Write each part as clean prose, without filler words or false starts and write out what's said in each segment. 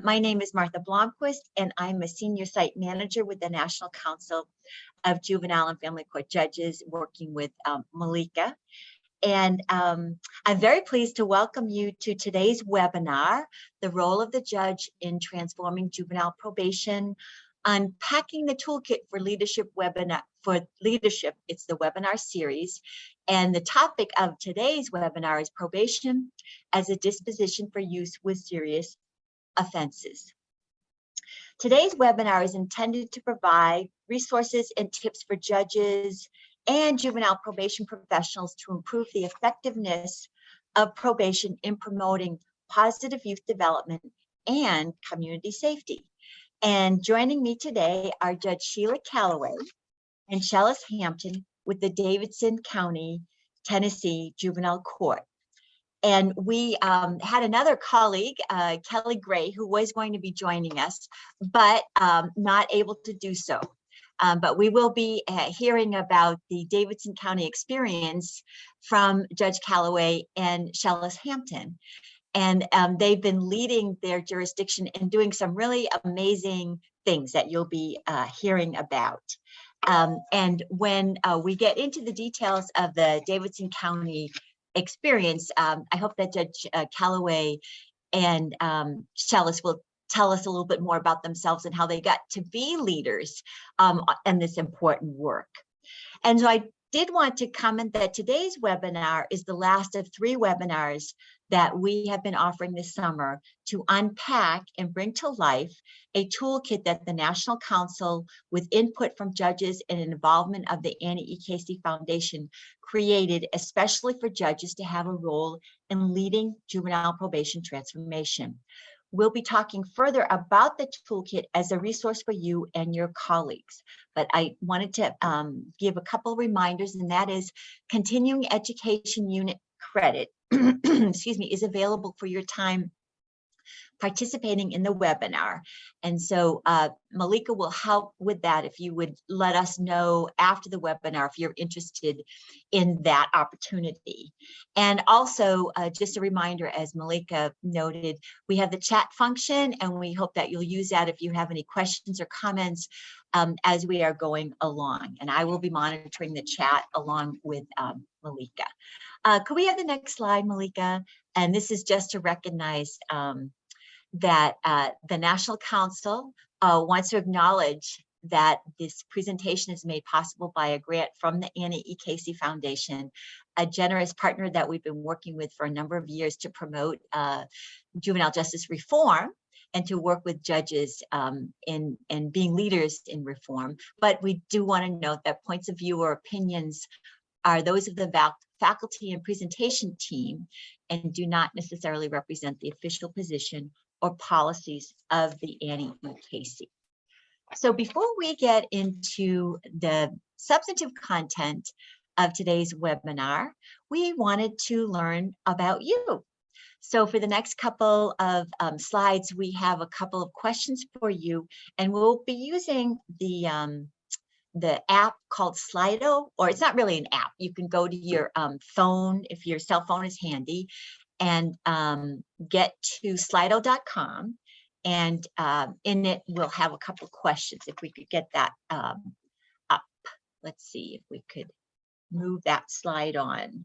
My name is Martha Blomquist, and I'm a senior site manager with the National Council of Juvenile and Family Court Judges, working with Malika. And I'm very pleased to welcome you to today's webinar, The Role of the Judge in Transforming Juvenile Probation, Unpacking the Toolkit for Leadership webinar. For leadership, it's the webinar series. And the topic of today's webinar is probation as a disposition for use with serious offenses. Today's webinar is intended to provide resources and tips for judges and juvenile probation professionals to improve the effectiveness of probation in promoting positive youth development and community safety. And joining me today are Judge Sheila Calloway and Shellis Hampton with the Davidson County, Tennessee Juvenile Court. And we had another colleague, Kelly Gray, who was going to be joining us, but not able to do so. But we will be hearing about the Davidson County experience from Judge Calloway and Shellis Hampton. And they've been leading their jurisdiction and doing some really amazing things that you'll be hearing about. And when we get into the details of the Davidson County experience, I hope that Judge Calloway and Shellis will tell us a little bit more about themselves and how they got to be leaders in this important work. And so I did want to comment that today's webinar is the last of 3 webinars that we have been offering this summer to unpack and bring to life a toolkit that the National Council, with input from judges and involvement of the Annie E. Casey Foundation, created especially for judges to have a role in leading juvenile probation transformation. We'll be talking further about the toolkit as a resource for you and your colleagues. But I wanted to give a couple reminders, and that is continuing education unit credit, excuse me, is available for your time participating in the webinar. And so Malika will help with that if you would let us know after the webinar if you're interested in that opportunity. And also just a reminder, as Malika noted, we have the chat function, and we hope that you'll use that if you have any questions or comments as we are going along. And I will be monitoring the chat along with Malika. Could we have the next slide, Malika? And this is just to recognize that the National Council wants to acknowledge that this presentation is made possible by a grant from the Annie E. Casey Foundation, a generous partner that we've been working with for a number of years to promote juvenile justice reform and to work with judges in being leaders in reform. But we do want to note that points of view or opinions are those of the faculty and presentation team and do not necessarily represent the official position or policies of the Annie E. Casey. So before we get into the substantive content of today's webinar, we wanted to learn about you. So for the next couple of slides, we have a couple of questions for you, and we'll be using the app called Slido, or it's not really an app. You can go to your phone if your cell phone is handy, and get to slido.com, and in it we'll have a couple of questions. If we could get that up. Let's see if we could move that slide on.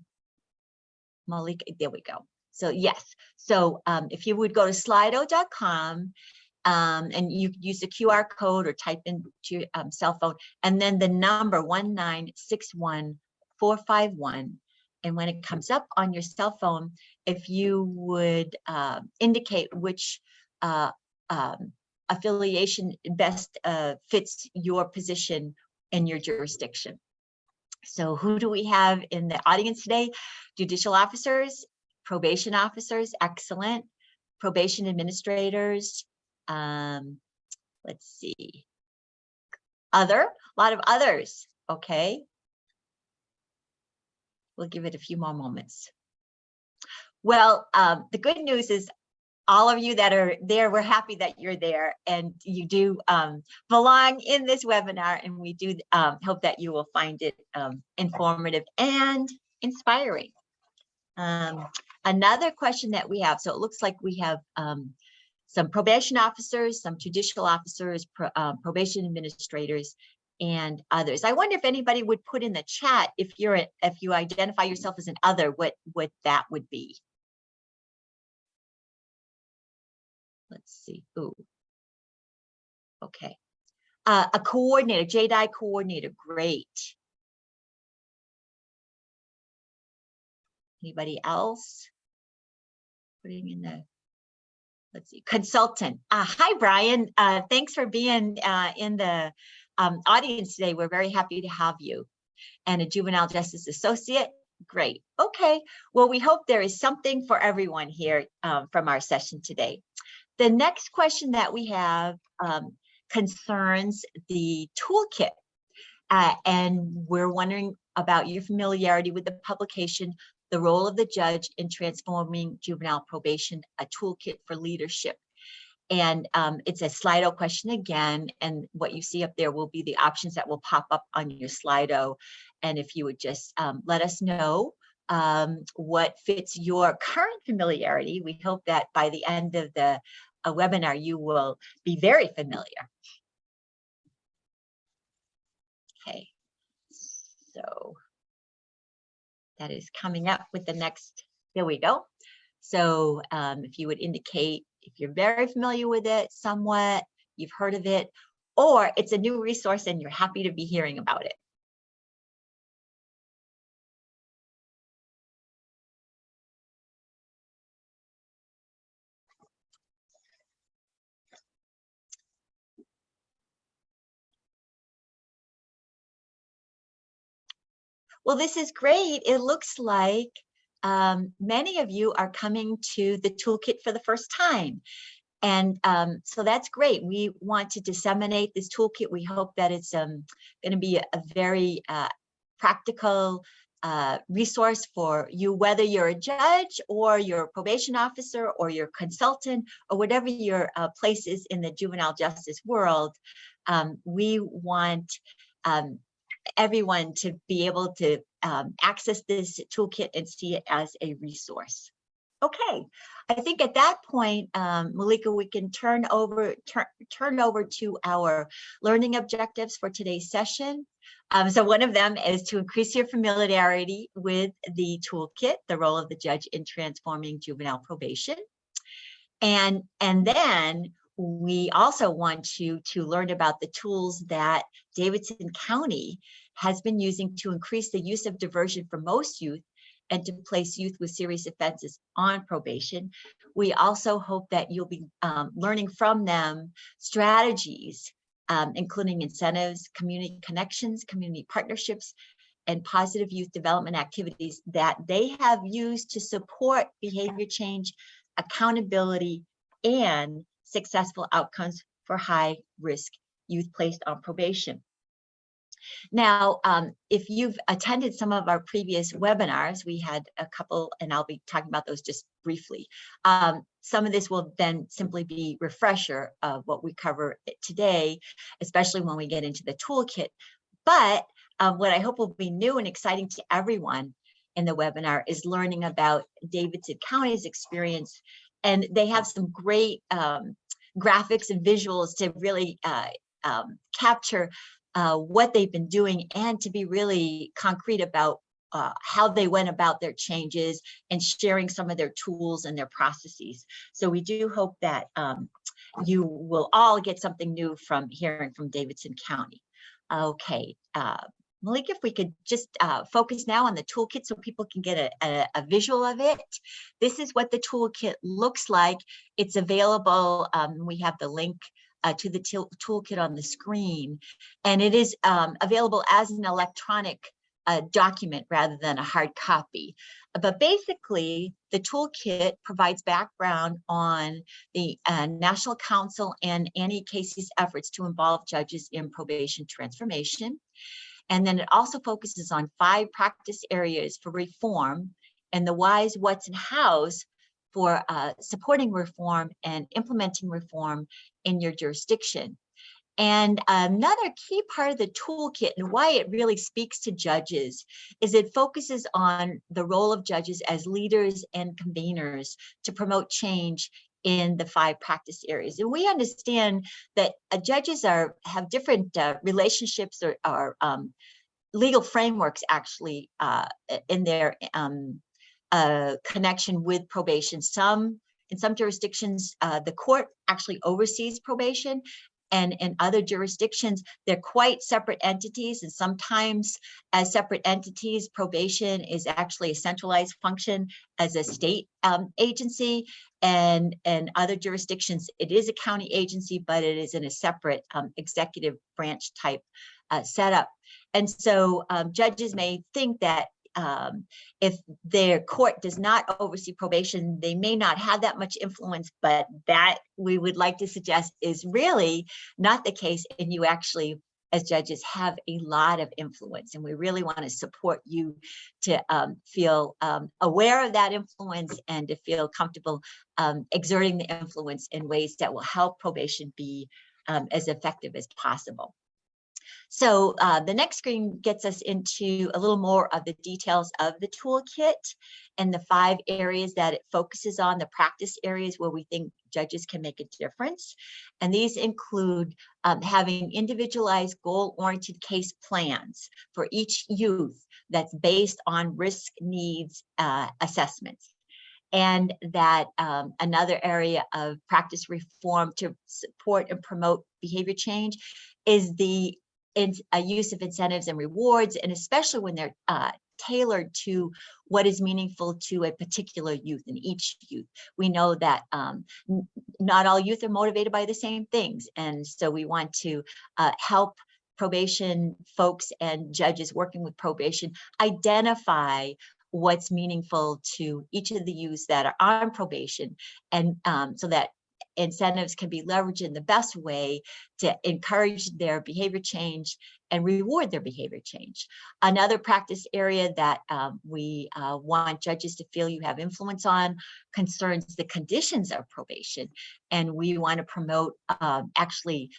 Malika, there we go. So yes, so if you would go to slido.com and you use the QR code or type into your cell phone and then the number 1961451. And when it comes up on your cell phone, if you would indicate which affiliation best fits your position in your jurisdiction. So who do we have in the audience today? Judicial officers, probation officers, excellent. Probation administrators, let's see. A lot of others, okay. We'll give it a few more moments. Well, the good news is all of you that are there, we're happy that you're there and you do belong in this webinar, and we do hope that you will find it informative and inspiring. Another question that we have, so it looks like we have some probation officers, some judicial officers, probation administrators, and others. I wonder if anybody would put in the chat if you identify yourself as an other, what that would be. Let's see. Ooh. Okay. A coordinator, JDI coordinator. Great. Anybody else? Putting in the, let's see, consultant. Hi, Brian. Thanks for being in the audience today. We're very happy to have you. And a juvenile justice associate. Great. Okay. Well, we hope there is something for everyone here from our session today. The next question that we have concerns the toolkit. And we're wondering about your familiarity with the publication, The Role of the Judge in Transforming Juvenile Probation, a Toolkit for Leadership. And it's a Slido question again, and what you see up there will be the options that will pop up on your Slido. And if you would just let us know what fits your current familiarity, we hope that by the end of the webinar, you will be very familiar. Okay, so that is coming up with the next, there we go. So if you would indicate if you're very familiar with it, somewhat, you've heard of it, or it's a new resource and you're happy to be hearing about it. Well, this is great. It looks like many of you are coming to the toolkit for the first time. And so that's great. We want to disseminate this toolkit. We hope that it's going to be a very practical resource for you, whether you're a judge or you're a probation officer or you're a consultant or whatever your place is in the juvenile justice world. We want everyone to be able to access this toolkit and see it as a resource. Okay, I think at that point, Malika, we can turn over to our learning objectives for today's session. So one of them is to increase your familiarity with the toolkit, The Role of the Judge in Transforming Juvenile Probation. And then we also want you to learn about the tools that Davidson County has been using to increase the use of diversion for most youth and to place youth with serious offenses on probation. We also hope that you'll be learning from them strategies, including incentives, community connections, community partnerships, and positive youth development activities that they have used to support behavior change, accountability, and successful outcomes for high-risk youth placed on probation. Now, if you've attended some of our previous webinars, we had a couple, and I'll be talking about those just briefly. Some of this will then simply be refresher of what we cover today, especially when we get into the toolkit. But what I hope will be new and exciting to everyone in the webinar is learning about Davidson County's experience. And they have some great graphics and visuals to really capture what they've been doing and to be really concrete about how they went about their changes and sharing some of their tools and their processes. So we do hope that you will all get something new from hearing from Davidson County. Okay, Malik, if we could just focus now on the toolkit so people can get a visual of it. This is what the toolkit looks like. It's available, we have the link to the toolkit on the screen, and it is available as an electronic document rather than a hard copy. But basically, the toolkit provides background on the National Council and Annie Casey's efforts to involve judges in probation transformation. And then it also focuses on 5 practice areas for reform and the whys, whats, and hows for supporting reform and implementing reform in your jurisdiction. And another key part of the toolkit and why it really speaks to judges is it focuses on the role of judges as leaders and conveners to promote change in the 5 practice areas. And we understand that judges have different relationships or legal frameworks actually in their connection with probation. In some jurisdictions, the court actually oversees probation, and in other jurisdictions, they're quite separate entities. And sometimes, as separate entities, probation is actually a centralized function as a state agency. And in other jurisdictions, it is a county agency, but it is in a separate executive branch type setup. And so judges may think that if their court does not oversee probation, they may not have that much influence, but that we would like to suggest is really not the case. And you actually, as judges, have a lot of influence. And we really want to support you to feel aware of that influence and to feel comfortable exerting the influence in ways that will help probation be as effective as possible. So the next screen gets us into a little more of the details of the toolkit and the 5 areas that it focuses on, the practice areas where we think judges can make a difference. And these include having individualized goal-oriented case plans for each youth that's based on risk needs assessments. And that another area of practice reform to support and promote behavior change is the use of incentives and rewards, and especially when they're tailored to what is meaningful to a particular youth and each youth. We know that not all youth are motivated by the same things. And so we want to help probation folks and judges working with probation identify what's meaningful to each of the youths that are on probation, and so that incentives can be leveraged in the best way to encourage their behavior change and reward their behavior change. Another practice area that we want judges to feel you have influence on concerns the conditions of probation. And we want to promote actually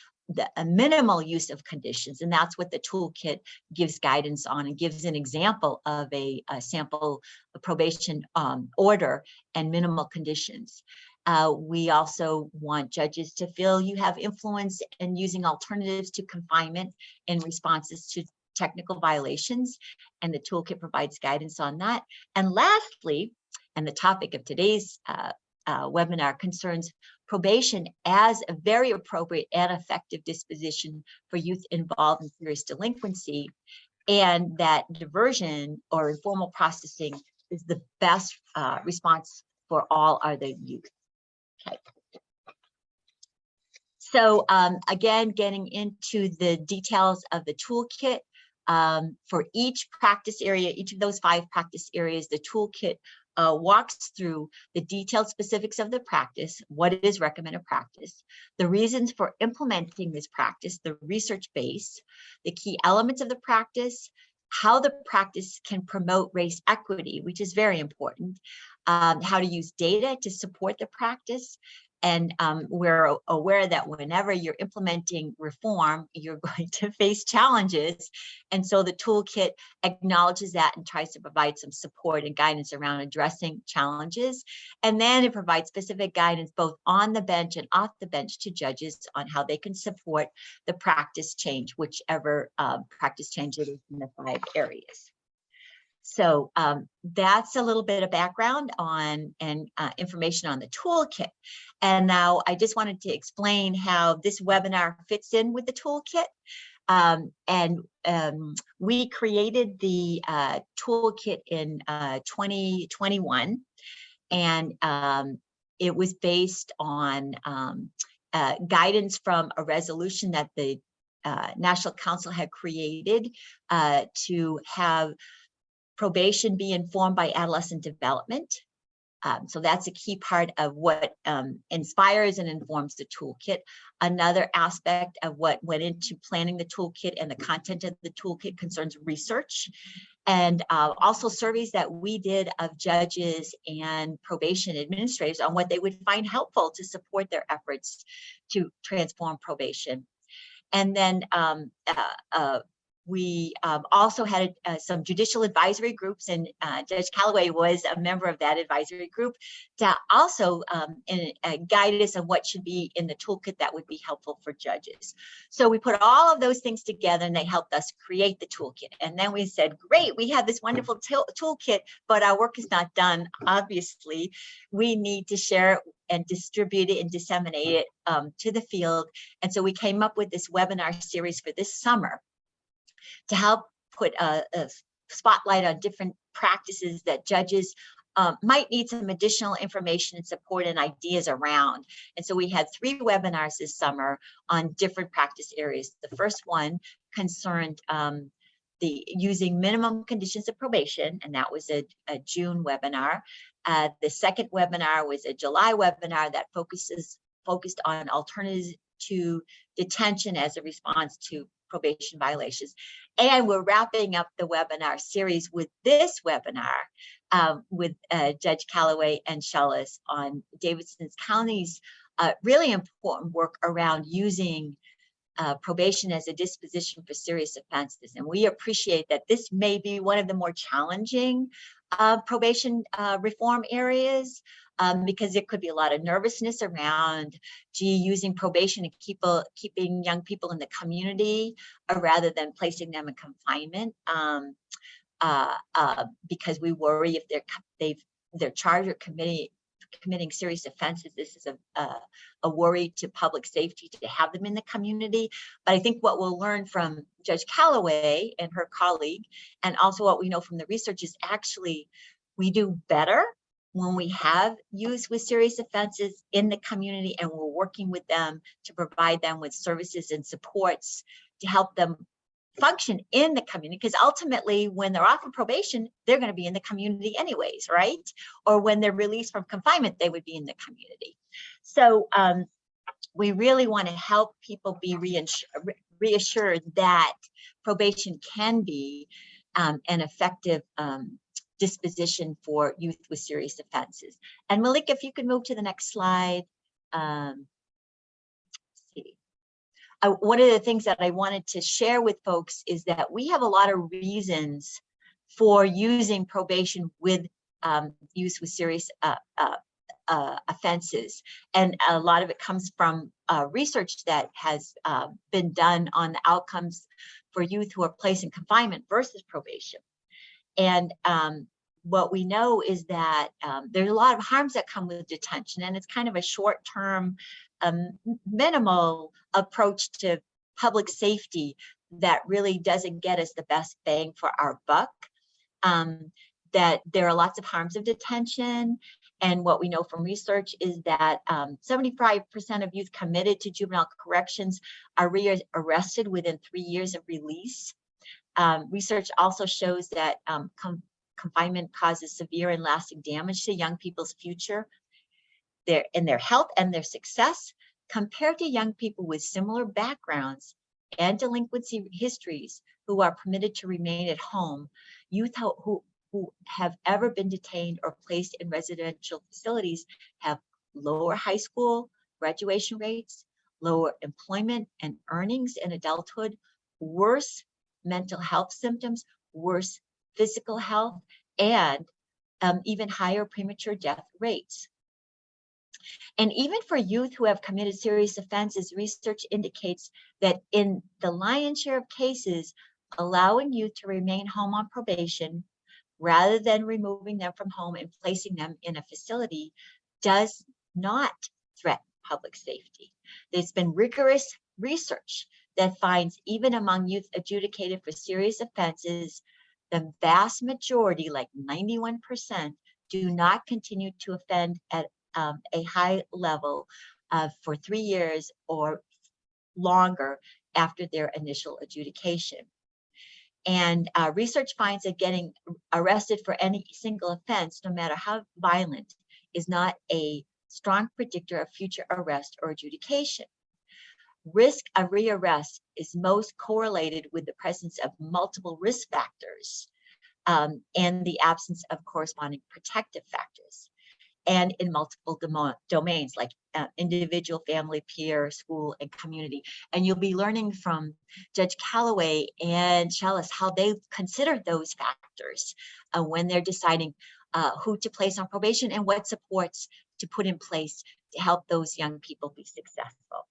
a minimal use of conditions. And that's what the toolkit gives guidance on, and gives an example of a sample probation order and minimal conditions. We also want judges to feel you have influence in using alternatives to confinement in responses to technical violations, and the toolkit provides guidance on that. And lastly, and the topic of today's webinar concerns probation as a very appropriate and effective disposition for youth involved in serious delinquency, and that diversion or informal processing is the best response for all other youth. Okay. So again, getting into the details of the toolkit for each practice area, each of those 5 practice areas, the toolkit walks through the detailed specifics of the practice, what is recommended practice, the reasons for implementing this practice, the research base, the key elements of the practice, how the practice can promote race equity, which is very important, how to use data to support the practice. And we're aware that whenever you're implementing reform, you're going to face challenges. And so the toolkit acknowledges that and tries to provide some support and guidance around addressing challenges. And then it provides specific guidance both on the bench and off the bench to judges on how they can support the practice change, whichever practice change it is in the 5 areas. So that's a little bit of background on and information on the toolkit. And now I just wanted to explain how this webinar fits in with the toolkit. We created the toolkit in 2021, and it was based on guidance from a resolution that the National Council had created to have probation be informed by adolescent development. So that's a key part of what inspires and informs the toolkit. Another aspect of what went into planning the toolkit and the content of the toolkit concerns research, and also surveys that we did of judges and probation administrators on what they would find helpful to support their efforts to transform probation. And then We also had some judicial advisory groups, and Judge Callaway was a member of that advisory group to also guide us on what should be in the toolkit that would be helpful for judges. So we put all of those things together, and they helped us create the toolkit. And then we said, great, we have this wonderful toolkit, but our work is not done. Obviously, we need to share it and distribute it and disseminate it to the field. And so we came up with this webinar series for this summer to help put a spotlight on different practices that judges might need some additional information and support and ideas around. And so we had 3 webinars this summer on different practice areas. The first one concerned the using minimum conditions of probation, and that was a June webinar. The second webinar was a July webinar that focused on alternatives to detention as a response to probation violations. And we're wrapping up the webinar series with this webinar with Judge Callaway and Shellis on Davidson County's really important work around using probation as a disposition for serious offenses. And we appreciate that this may be one of the more challenging probation reform areas, because there could be a lot of nervousness around, using probation and keeping young people in the community rather than placing them in confinement, because we worry if they're charged or committing serious offenses. This is a worry to public safety to have them in the community. But I think what we'll learn from Judge Callaway and her colleague, and also what we know from the research, is actually we do better when we have youth with serious offenses in the community, and we're working with them to provide them with services and supports to help them function in the community, because ultimately when they're off of probation, they're going to be in the community anyways, right? Or when they're released from confinement, they would be in the community. So we really want to help people be reassured that probation can be an effective disposition for youth with serious offenses. And Malika, if you could move to the next slide. One of the things that I wanted to share with folks is that we have a lot of reasons for using probation with youth with serious offenses. And a lot of it comes from research that has been done on the outcomes for youth who are placed in confinement versus probation. And what we know is that there's a lot of harms that come with detention, and it's kind of a short-term, minimal approach to public safety that really doesn't get us the best bang for our buck. That there are lots of harms of detention, and what we know from research is that 75% of youth committed to juvenile corrections are rearrested within 3 years of release. Research also shows that confinement causes severe and lasting damage to young people's future, their health and their success, compared to young people with similar backgrounds and delinquency histories who are permitted to remain at home. Youth who have ever been detained or placed in residential facilities have lower high school graduation rates, lower employment and earnings in adulthood, worse mental health symptoms, worse physical health, and even higher premature death rates. And even for youth who have committed serious offenses, research indicates that in the lion's share of cases, allowing youth to remain home on probation rather than removing them from home and placing them in a facility does not threaten public safety. There's been rigorous research that finds even among youth adjudicated for serious offenses, the vast majority, like 91%, do not continue to offend at a high level for 3 years or longer after their initial adjudication. And research finds that getting arrested for any single offense, no matter how violent, is not a strong predictor of future arrest or adjudication. Risk of rearrest is most correlated with the presence of multiple risk factors and the absence of corresponding protective factors. and in multiple domains like individual, family, peer, school, and community. And you'll be learning from Judge Calloway and Shellis how they consider those factors when they're deciding who to place on probation and what supports to put in place to help those young people be successful.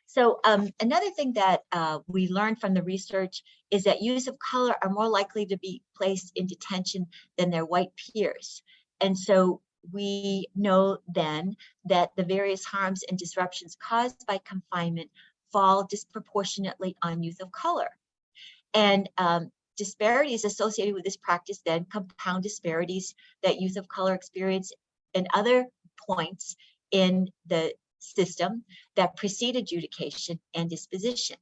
So another thing that we learned from the research is that youths of color are more likely to be placed in detention than their white peers. And so we know then that the various harms and disruptions caused by confinement fall disproportionately on youth of color. And disparities associated with this practice then compound disparities that youth of color experience in other points in the system that precede adjudication and disposition.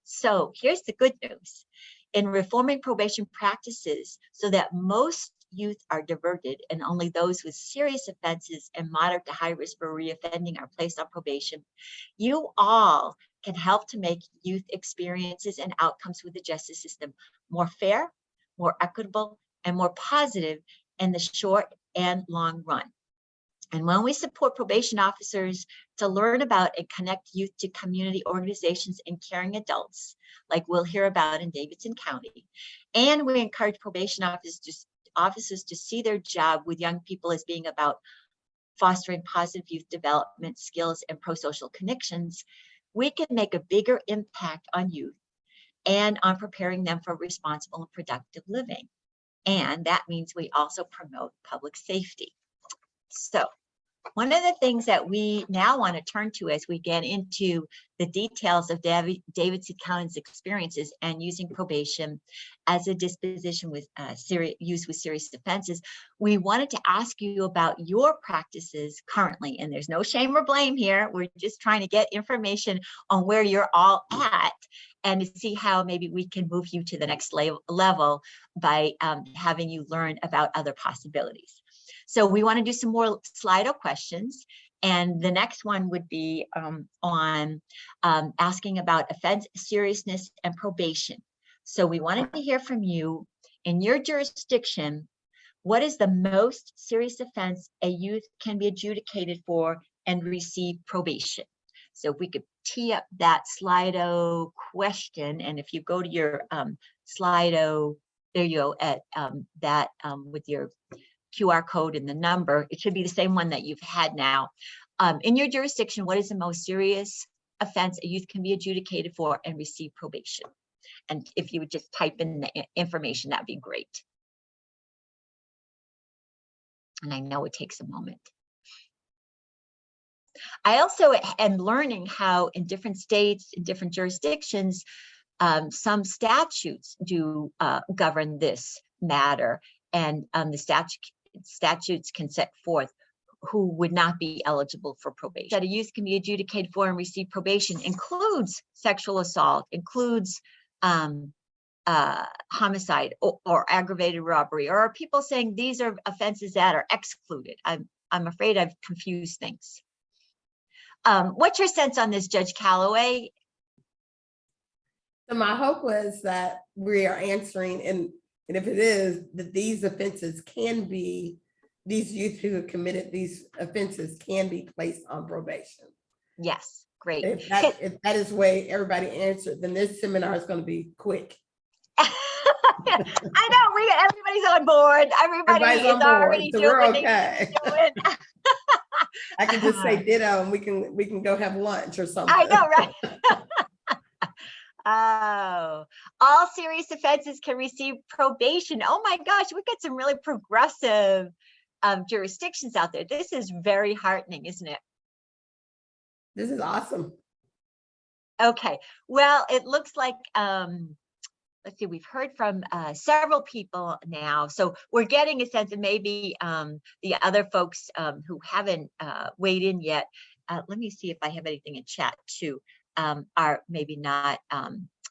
So here's the good news. In reforming probation practices so that most youth are diverted and only those with serious offenses and moderate to high risk for reoffending are placed on probation, you all can help to make youth experiences and outcomes with the justice system more fair, more equitable, and more positive in the short and long run. And when we support probation officers to learn about and connect youth to community organizations and caring adults, like we'll hear about in Davidson County, and we encourage probation officers to see their job with young people as being about fostering positive youth development skills and pro-social connections, we can make a bigger impact on youth and on preparing them for responsible and productive living. And that means we also promote public safety. So one of the things that we now want to turn to as we get into the details of Davidson County's experiences and using probation as a disposition with youth with serious offenses, we wanted to ask you about your practices currently. And there's no shame or blame here. We're just trying to get information on where you're all at and to see how maybe we can move you to the next level by having you learn about other possibilities. So we want to do some more Slido questions. And the next one would be on asking about offense seriousness and probation. So we wanted to hear from you. In your jurisdiction, what is the most serious offense a youth can be adjudicated for and receive probation? So if we could tee up that Slido question, and if you go to your Slido, there you go, at that with your QR code and the number, it should be the same one that you've had now. In your jurisdiction, what is the most serious offense a youth can be adjudicated for and receive probation? And if you would just type in the information, that'd be great. And I know it takes a moment. I also am learning how in different states, in different jurisdictions, some statutes do govern this matter. And the statutes can set forth who would not be eligible for probation. That a youth can be adjudicated for and receive probation includes sexual assault, includes homicide or aggravated robbery, or are people saying these are offenses that are excluded? I'm afraid I've confused things. What's your sense on this, Judge Calloway? So my hope was that we are answering, and if it is, that these offenses can be, these youth who have committed these offenses can be placed on probation. Yes, great. If that is the way everybody answered, then this seminar is going to be quick. I know, everybody's on board. Everybody's is on board, already so doing we're okay. Doing. I can just say ditto, and we can go have lunch or something. I know, right? Oh, all serious offenses can receive probation. Oh my gosh, we've got some really progressive jurisdictions out there. This is very heartening, isn't it? This is awesome. Okay, well, it looks like, let's see, we've heard from several people now. So we're getting a sense of maybe the other folks who haven't weighed in yet. Let me see if I have anything in chat too. Are maybe not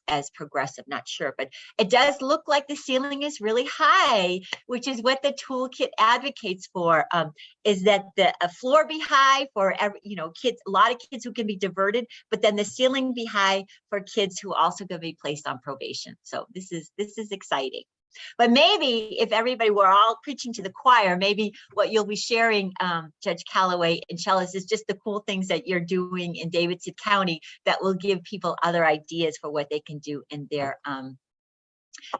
as progressive, not sure, but it does look like the ceiling is really high, which is what the toolkit advocates for, is that the floor be high for every, kids, a lot of kids who can be diverted, but then the ceiling be high for kids who also going to be placed on probation. So this is exciting. But maybe if everybody were all preaching to the choir, maybe what you'll be sharing, Judge Calloway and Shellis, is just the cool things that you're doing in Davidson County that will give people other ideas for what they can do in their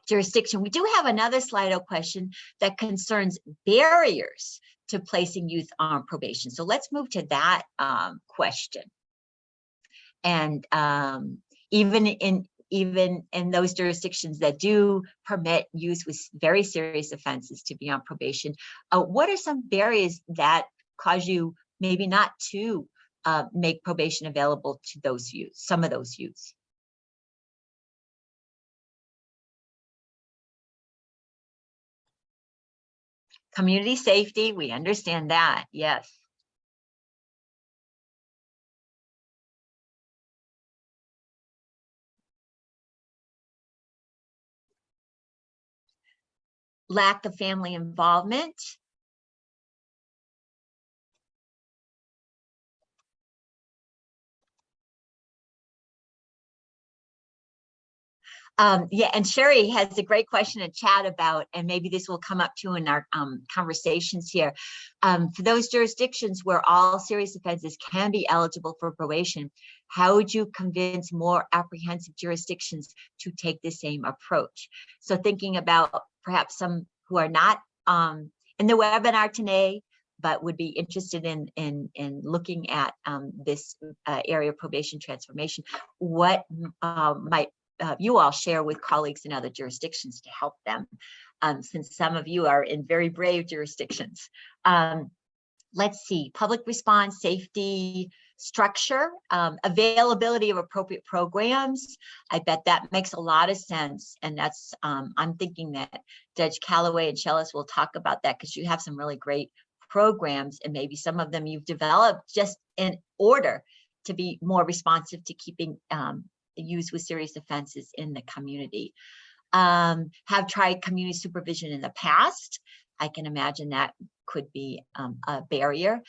jurisdiction. We do have another Slido question that concerns barriers to placing youth on probation. So let's move to that question. And even in those jurisdictions that do permit youth with very serious offenses to be on probation, what are some barriers that cause you maybe not to make probation available to those youth, some of those youths? Community safety, we understand that, yes. Lack of family involvement. Yeah, and Sherry has a great question to chat about, and maybe this will come up too in our conversations here. For those jurisdictions where all serious offenses can be eligible for probation, how would you convince more apprehensive jurisdictions to take the same approach? So thinking about perhaps some who are not in the webinar today, but would be interested in looking at this area of probation transformation, what might you all share with colleagues in other jurisdictions to help them, since some of you are in very brave jurisdictions. Let's see, public response, safety, structure, availability of appropriate programs. I bet that makes a lot of sense. And that's, I'm thinking that Judge Calloway and Shellis will talk about that, because you have some really great programs, and maybe some of them you've developed just in order to be more responsive to keeping youth with serious offenses in the community. Have tried community supervision in the past. I can imagine that could be a barrier.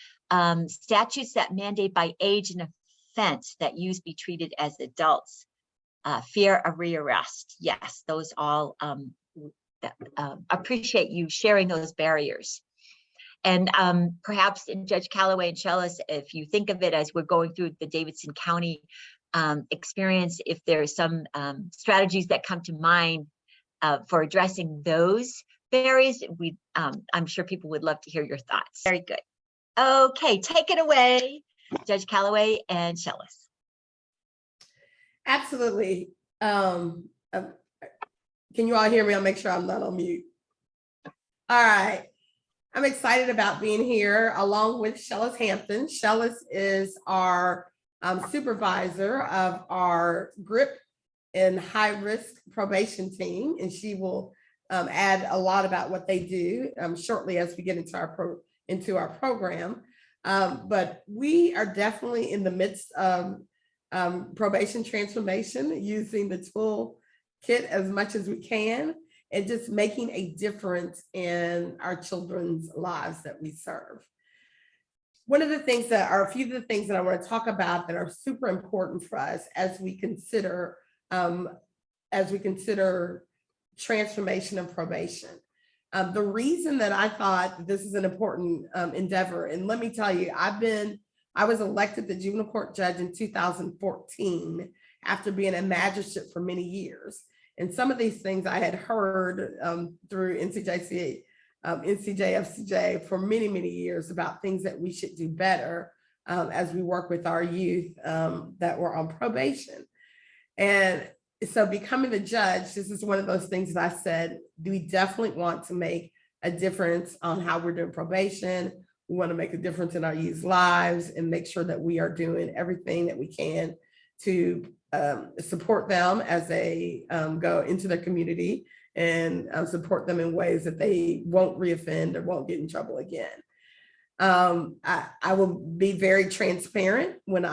Statutes that mandate by age and offense that youth be treated as adults. Fear of rearrest. Yes, those all appreciate you sharing those barriers. And perhaps in Judge Calloway and Shellis, if you think of it as we're going through the Davidson County experience, if there's some strategies that come to mind for addressing those barriers, I'm sure people would love to hear your thoughts. Very good. Okay, take it away, Judge Calloway and Shellis. Absolutely. Can you all hear me? I'll make sure I'm not on mute. All right. I'm excited about being here along with Shellis Hampton. Shellis is our supervisor of our GRIP and high-risk probation team, and she will add a lot about what they do shortly as we get into our program. But we are definitely in the midst of probation transformation, using the toolkit as much as we can, and just making a difference in our children's lives that we serve. One of the things that are a few of the things that I want to talk about that are super important for us as we consider transformation of probation. The reason that I thought this is an important endeavor, and let me tell you, I was elected the juvenile court judge in 2014 after being a magistrate for many years. And some of these things I had heard through NCJFCJ for many, many years about things that we should do better as we work with our youth that were on probation. And so becoming a judge, this is one of those things that I said, we definitely want to make a difference on how we're doing probation. We want to make a difference in our youth lives and make sure that we are doing everything that we can to support them as they go into their community, and support them in ways that they won't reoffend or won't get in trouble again. I will be very transparent. When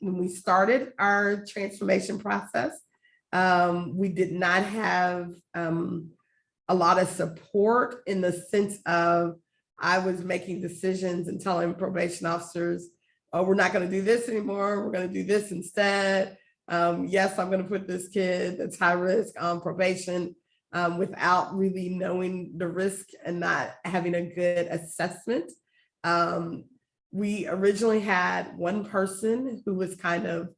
we started our transformation process, we did not have a lot of support in the sense of I was making decisions and telling probation officers, oh, we're not going to do this anymore. We're going to do this instead. Yes, I'm going to put this kid that's high risk on probation. without really knowing the risk and not having a good assessment. We originally had one person who was kind of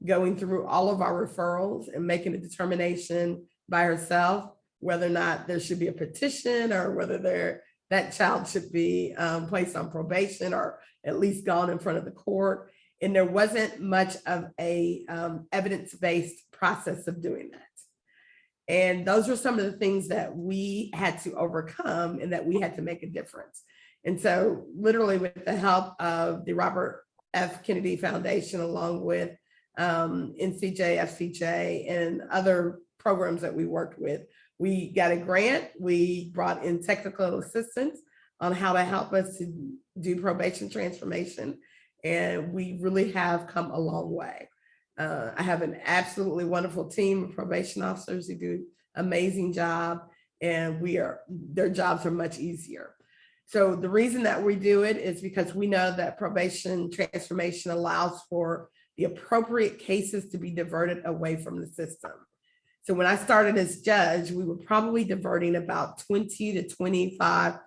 going through all of our referrals and making a determination by herself whether or not there should be a petition or whether that child should be placed on probation or at least gone in front of the court. And there wasn't much of a evidence-based process of doing that. And those were some of the things that we had to overcome and that we had to make a difference. And so literally with the help of the Robert F. Kennedy Foundation, along with NCJ, FCJ, and other programs that we worked with, we got a grant. We brought in technical assistance on how to help us to do probation transformation. And we really have come a long way. I have an absolutely wonderful team of probation officers who do an amazing job, and their jobs are much easier. So the reason that we do it is because we know that probation transformation allows for the appropriate cases to be diverted away from the system. So when I started as judge, we were probably diverting about 20 to 25%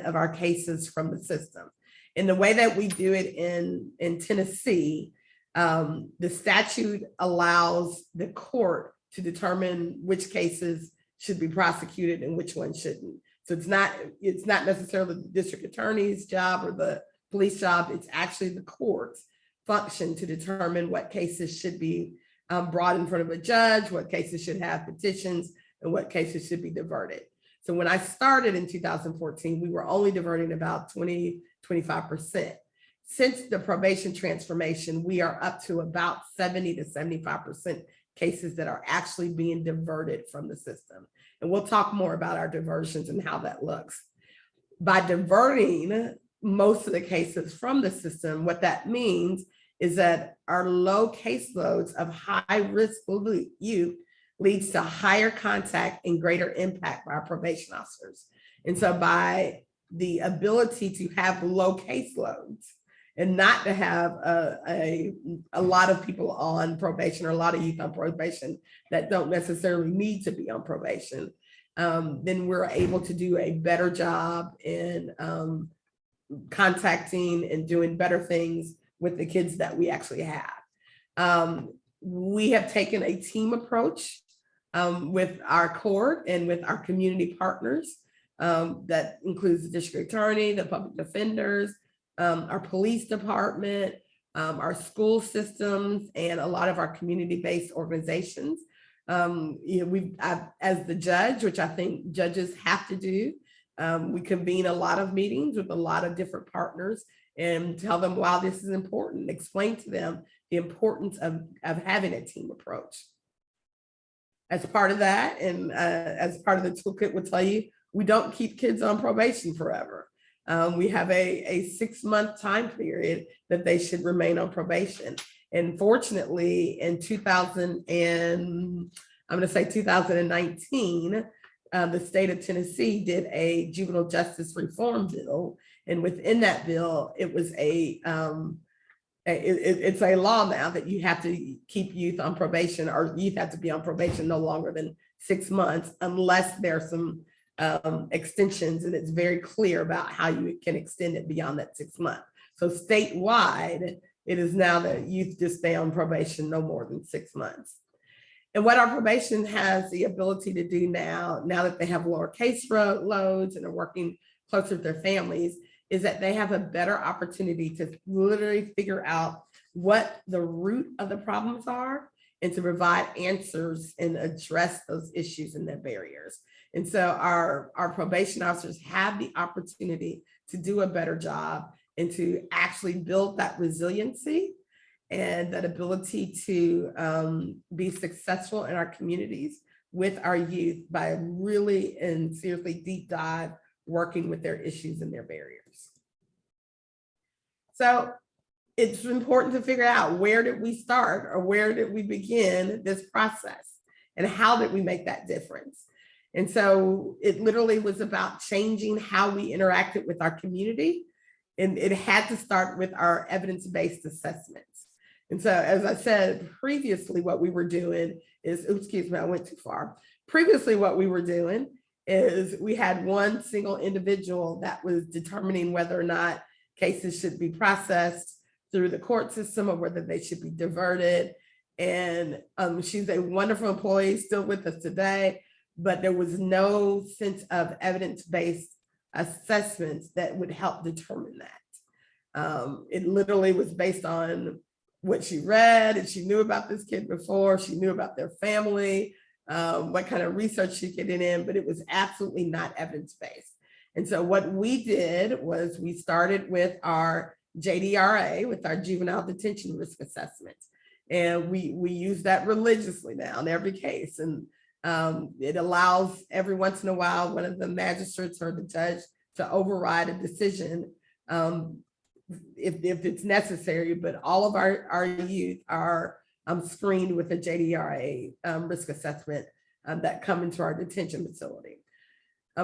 of our cases from the system. And the way that we do it in Tennessee, the statute allows the court to determine which cases should be prosecuted and which ones shouldn't. So it's not necessarily the district attorney's job or the police job. It's actually the court's function to determine what cases should be brought in front of a judge, what cases should have petitions, and what cases should be diverted. So when I started in 2014, we were only diverting about 25%. Since the probation transformation, we are up to about 70 to 75% cases that are actually being diverted from the system. And we'll talk more about our diversions and how that looks. By diverting most of the cases from the system, what that means is that our low caseloads of high-risk youth leads to higher contact and greater impact by our probation officers. And so by the ability to have low caseloads and not to have a lot of people on probation or a lot of youth on probation that don't necessarily need to be on probation, then we're able to do a better job in contacting and doing better things with the kids that we actually have. We have taken a team approach with our court and with our community partners. That includes the district attorney, the public defenders, our police department, our school systems, and a lot of our community-based organizations. As the judge, which I think judges have to do, we convene a lot of meetings with a lot of different partners and tell them why this is important, explain to them the importance of having a team approach. As part of that, and as part of the toolkit, will tell you, we don't keep kids on probation forever. We have a 6-month time period that they should remain on probation. And fortunately, in 2019, the state of Tennessee did a juvenile justice reform bill. And within that bill, it was it's a law now that you have to keep youth on probation, or youth have to be on probation no longer than 6 months unless there's some extensions, and it's very clear about how you can extend it beyond that 6 months. So statewide, it is now that youth just stay on probation no more than 6 months. And what our probation has the ability to do now that they have lower case loads and are working closer to their families, is that they have a better opportunity to literally figure out what the root of the problems are and to provide answers and address those issues and their barriers. And so our probation officers have the opportunity to do a better job and to actually build that resiliency and that ability to be successful in our communities with our youth by really and seriously deep dive working with their issues and their barriers. So it's important to figure out, where did we start, or where did we begin this process, and how did we make that difference? And so it literally was about changing how we interacted with our community. And it had to start with our evidence-based assessments. And so, as I said previously, what we were doing is, oops, excuse me, I went too far. Previously, what we were doing is we had one single individual that was determining whether or not cases should be processed through the court system or whether they should be diverted. And she's a wonderful employee, still with us today, but there was no sense of evidence-based assessments that would help determine that. It literally was based on what she read, and she knew about this kid before, she knew about their family, what kind of research she could get in, but it was absolutely not evidence-based. And so what we did was we started with our JDRA, with our juvenile detention risk assessment. And we use that religiously now in every case. And it allows every once in a while, one of the magistrates or the judge to override a decision if it's necessary, but all of our youth are screened with a JDRA risk assessment that come into our detention facility.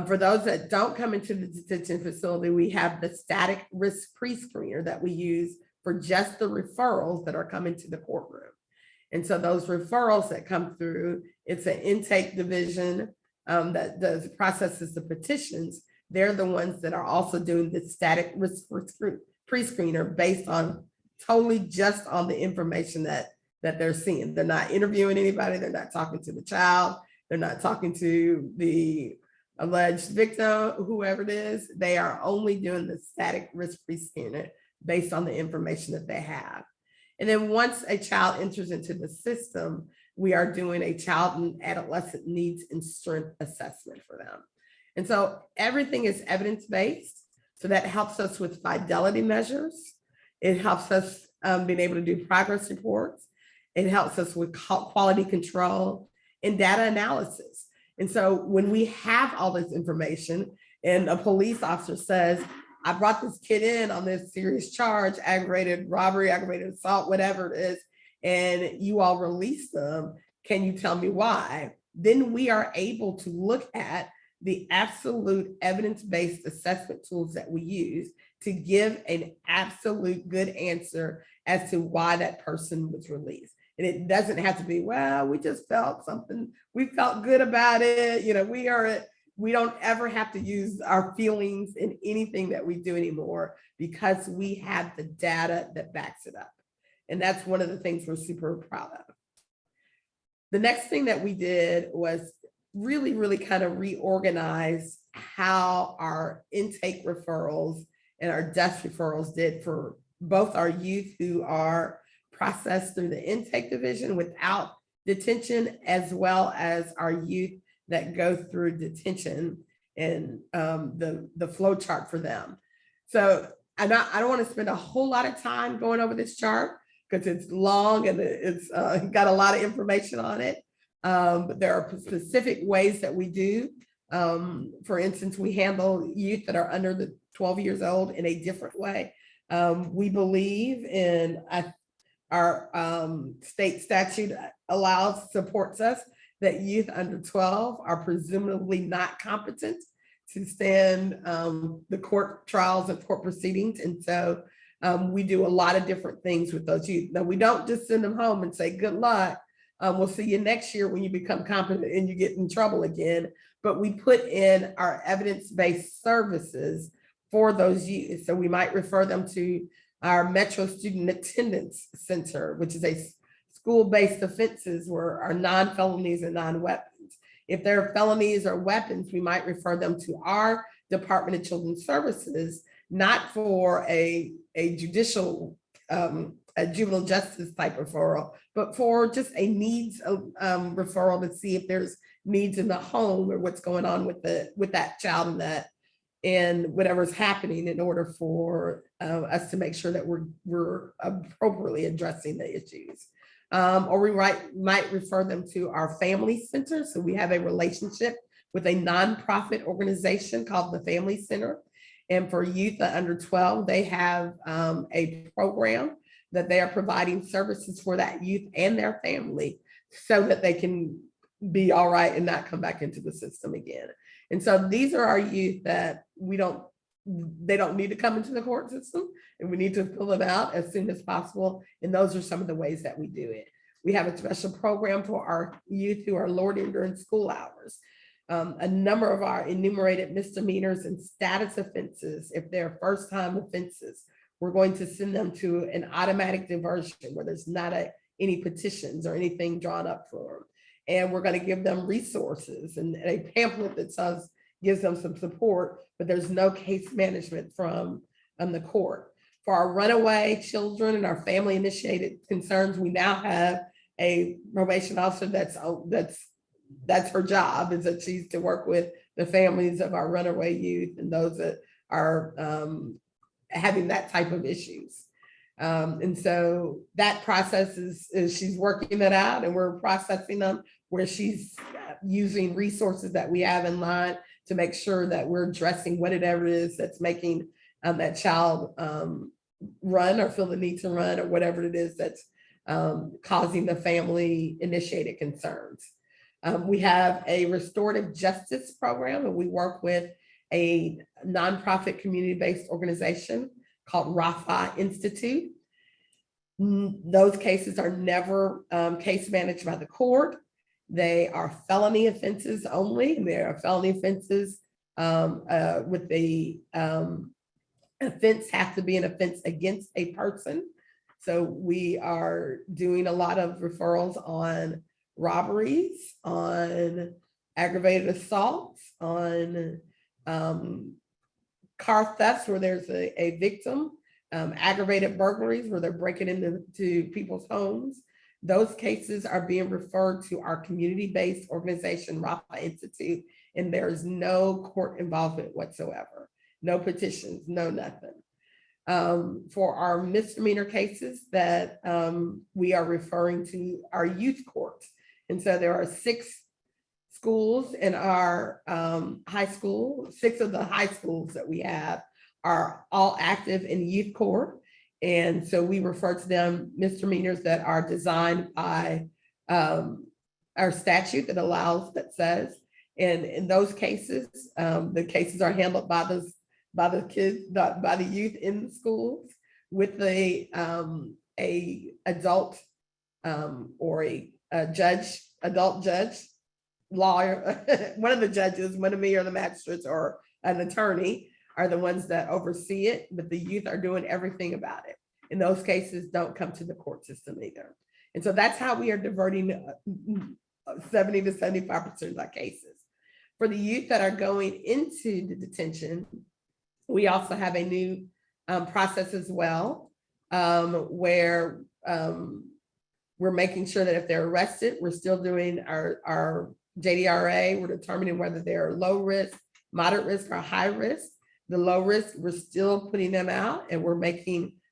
For those that don't come into the detention facility, we have the static risk pre-screener that we use for just the referrals that are coming to the courtroom. And so those referrals that come through, it's an intake division that processes the petitions. They're the ones that are also doing the static risk pre-screener based on totally just on the information that they're seeing. They're not interviewing anybody. They're not talking to the child. They're not talking to the alleged victim, whoever it is. They are only doing the static risk pre-screener based on the information that they have. And then once a child enters into the system, we are doing a child and adolescent needs and strength assessment for them. And so everything is evidence-based. So that helps us with fidelity measures. It helps us being able to do progress reports. It helps us with quality control and data analysis. And so when we have all this information and a police officer says, I brought this kid in on this serious charge, aggravated robbery, aggravated assault, whatever it is, and you all release them, can you tell me why? Then we are able to look at the absolute evidence-based assessment tools that we use to give an absolute good answer as to why that person was released. And it doesn't have to be, well, we just felt something, we felt good about it. You know, we don't ever have to use our feelings in anything that we do anymore because we have the data that backs it up. And that's one of the things we're super proud of. The next thing that we did was really kind of reorganize how our intake referrals and our desk referrals did for both our youth who are processed through the intake division without detention, as well as our youth that go through detention and the flow chart for them. So I don't want to spend a whole lot of time going over this chart because it's long and it's got a lot of information on it. But there are specific ways that we do. For instance, we handle youth that are under the 12 years old in a different way. We believe in our state statute supports us that youth under 12 are presumably not competent to stand the court trials and court proceedings. And so we do a lot of different things with those youth. Now, we don't just send them home and say, good luck. We'll see you next year when you become competent and you get in trouble again. But we put in our evidence-based services for those youth. So we might refer them to our Metro Student Attendance Center, which is a school-based offenses where our non-felonies and non-weapons. If there are felonies or weapons, we might refer them to our Department of Children's Services, not for a judicial, a juvenile justice type referral, but for just a needs referral to see if there's needs in the home or what's going on with that child and whatever's happening in order for us to make sure that we're appropriately addressing the issues. Or we might refer them to our family center. So we have a relationship with a nonprofit organization called the Family Center. And for youth under 12, they have a program that they are providing services for that youth and their family so that they can be all right and not come back into the system again. And so these are our youth that we don't they don't need to come into the court system, and we need to fill them out as soon as possible. And those are some of the ways that we do it. We have a special program for our youth who are loitering during school hours. A number of our enumerated misdemeanors and status offenses, if they're first-time offenses, we're going to send them to an automatic diversion where there's not any petitions or anything drawn up for them. And we're going to give them resources and a pamphlet that gives them some support, but there's no case management from the court. For our runaway children and our family initiated concerns, we now have a probation officer that's her job, is that she's to work with the families of our runaway youth and those that are having that type of issues. And so that process is she's working that out, and we're processing them where she's using resources that we have in line to make sure that we're addressing whatever it is that's making that child run or feel the need to run, or whatever it is that's causing the family initiated concerns. We have a restorative justice program, and we work with a nonprofit community-based organization called Rafa Institute. Those cases are never case managed by the court. They are felony offenses only, and they are felony offenses with the offense have to be an offense against a person. So we are doing a lot of referrals on robberies, on aggravated assaults, on car thefts where there's a victim, aggravated burglaries where they're breaking into people's homes. Those cases are being referred to our community-based organization, Rafa Institute, and there is no court involvement whatsoever. No petitions, no nothing. For our misdemeanor cases that we are referring to our youth courts. And so there are 6 schools in our high school. 6 of the high schools that we have are all active in youth court. And so we refer to them misdemeanors that are designed by our statute that says, and in those cases, the cases are handled by the kids, by the youth in the schools with a adult or a adult judge, lawyer, one of the judges, one of me or the magistrates or an attorney are the ones that oversee it, but the youth are doing everything about it. And those cases don't come to the court system either. And so that's how we are diverting 70 to 75% of our cases. For the youth that are going into the detention, we also have a new process as well, where we're making sure that if they're arrested, we're still doing our JDRA. We're determining whether they're low risk, moderate risk, or high risk. The low risk, we're still putting them out, and we're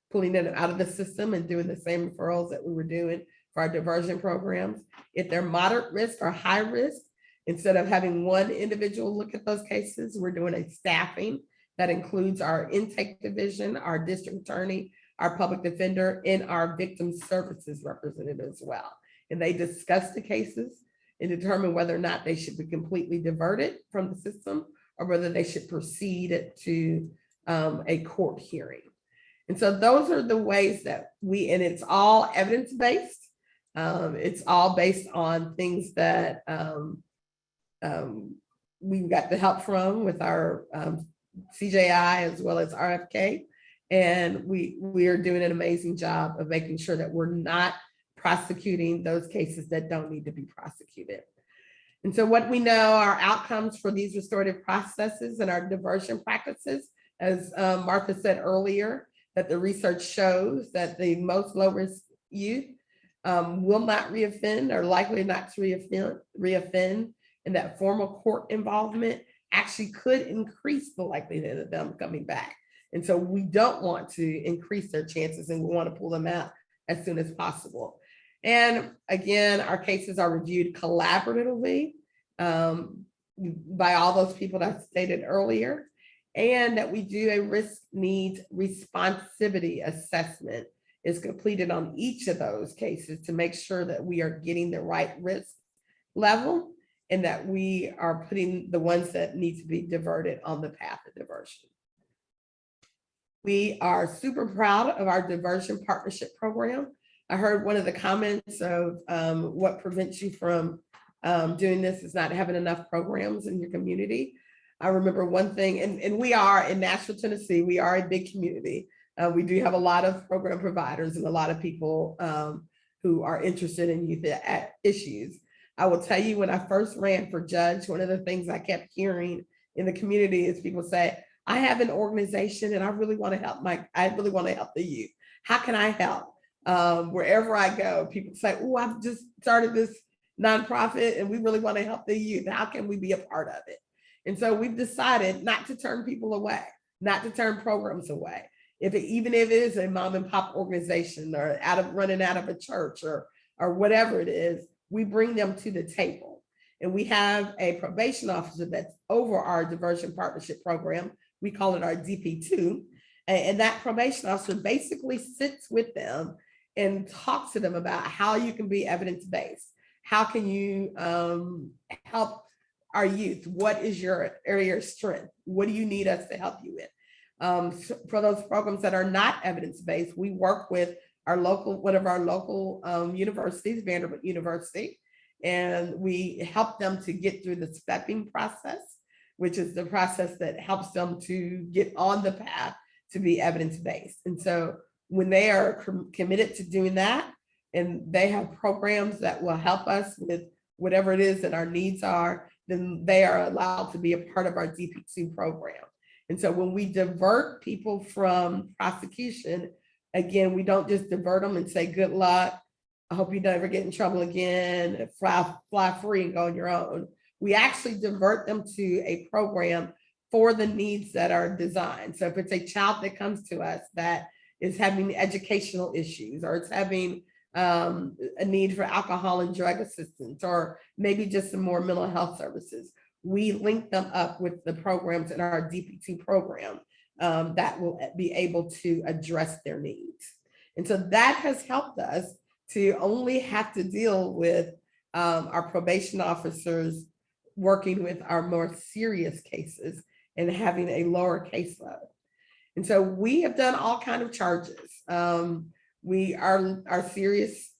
pulling them out of the system and doing the same referrals that we were doing for our diversion programs. If they're moderate risk or high risk, instead of having one individual look at those cases, we're doing a staffing that includes our intake division, our district attorney, our public defender, and our victim services representative as well. And they discuss the cases and determine whether or not they should be completely diverted from the system or whether they should proceed to a court hearing. And so those are the ways that and it's all evidence-based. It's all based on things that we got the help from with our CJI as well as RFK. And we are doing an amazing job of making sure that we're not prosecuting those cases that don't need to be prosecuted. And so what we know are outcomes for these restorative processes and our diversion practices, as Martha said earlier, that the research shows that the most low-risk youth will not reoffend or likely not to reoffend, and that formal court involvement actually could increase the likelihood of them coming back. And so we don't want to increase their chances, and we want to pull them out as soon as possible. And again, our cases are reviewed collaboratively by all those people that I stated earlier, and that we do a risk needs responsivity assessment is completed on each of those cases to make sure that we are getting the right risk level and that we are putting the ones that need to be diverted on the path of diversion. We are super proud of our diversion partnership program. I heard one of the comments of what prevents you from doing this is not having enough programs in your community. I remember one thing, and we are in Nashville, Tennessee, we are a big community. We do have a lot of program providers and a lot of people who are interested in youth issues. I will tell you, when I first ran for judge, one of the things I kept hearing in the community is people say, I have an organization and I really want to help the youth. How can I help? Wherever I go, people say, oh, I've just started this nonprofit and we really want to help the youth. How can we be a part of it? And so we've decided not to turn people away, not to turn programs away. Even if it is a mom and pop organization or running out of a church or whatever it is, we bring them to the table. And we have a probation officer that's over our diversion partnership program. We call it our DP2. And that probation officer basically sits with them and talks to them about how you can be evidence-based. How can you help our youth? What is your area of strength? What do you need us to help you with? For those programs that are not evidence-based, we work with one of our local universities, Vanderbilt University, and we help them to get through the stepping process, which is the process that helps them to get on the path to be evidence-based. And so when they are committed to doing that, and they have programs that will help us with whatever it is that our needs are, then they are allowed to be a part of our DP2 program. And so when we divert people from prosecution, again, we don't just divert them and say, good luck, I hope you never get in trouble again, fly free and go on your own. We actually divert them to a program for the needs that are designed. So if it's a child that comes to us that is having educational issues, or it's having a need for alcohol and drug assistance, or maybe just some more mental health services, we link them up with the programs in our DP2 program that will be able to address their needs. And so that has helped us to only have to deal with our probation officers working with our more serious cases and having a lower caseload. And so we have done all kinds of charges. Our serious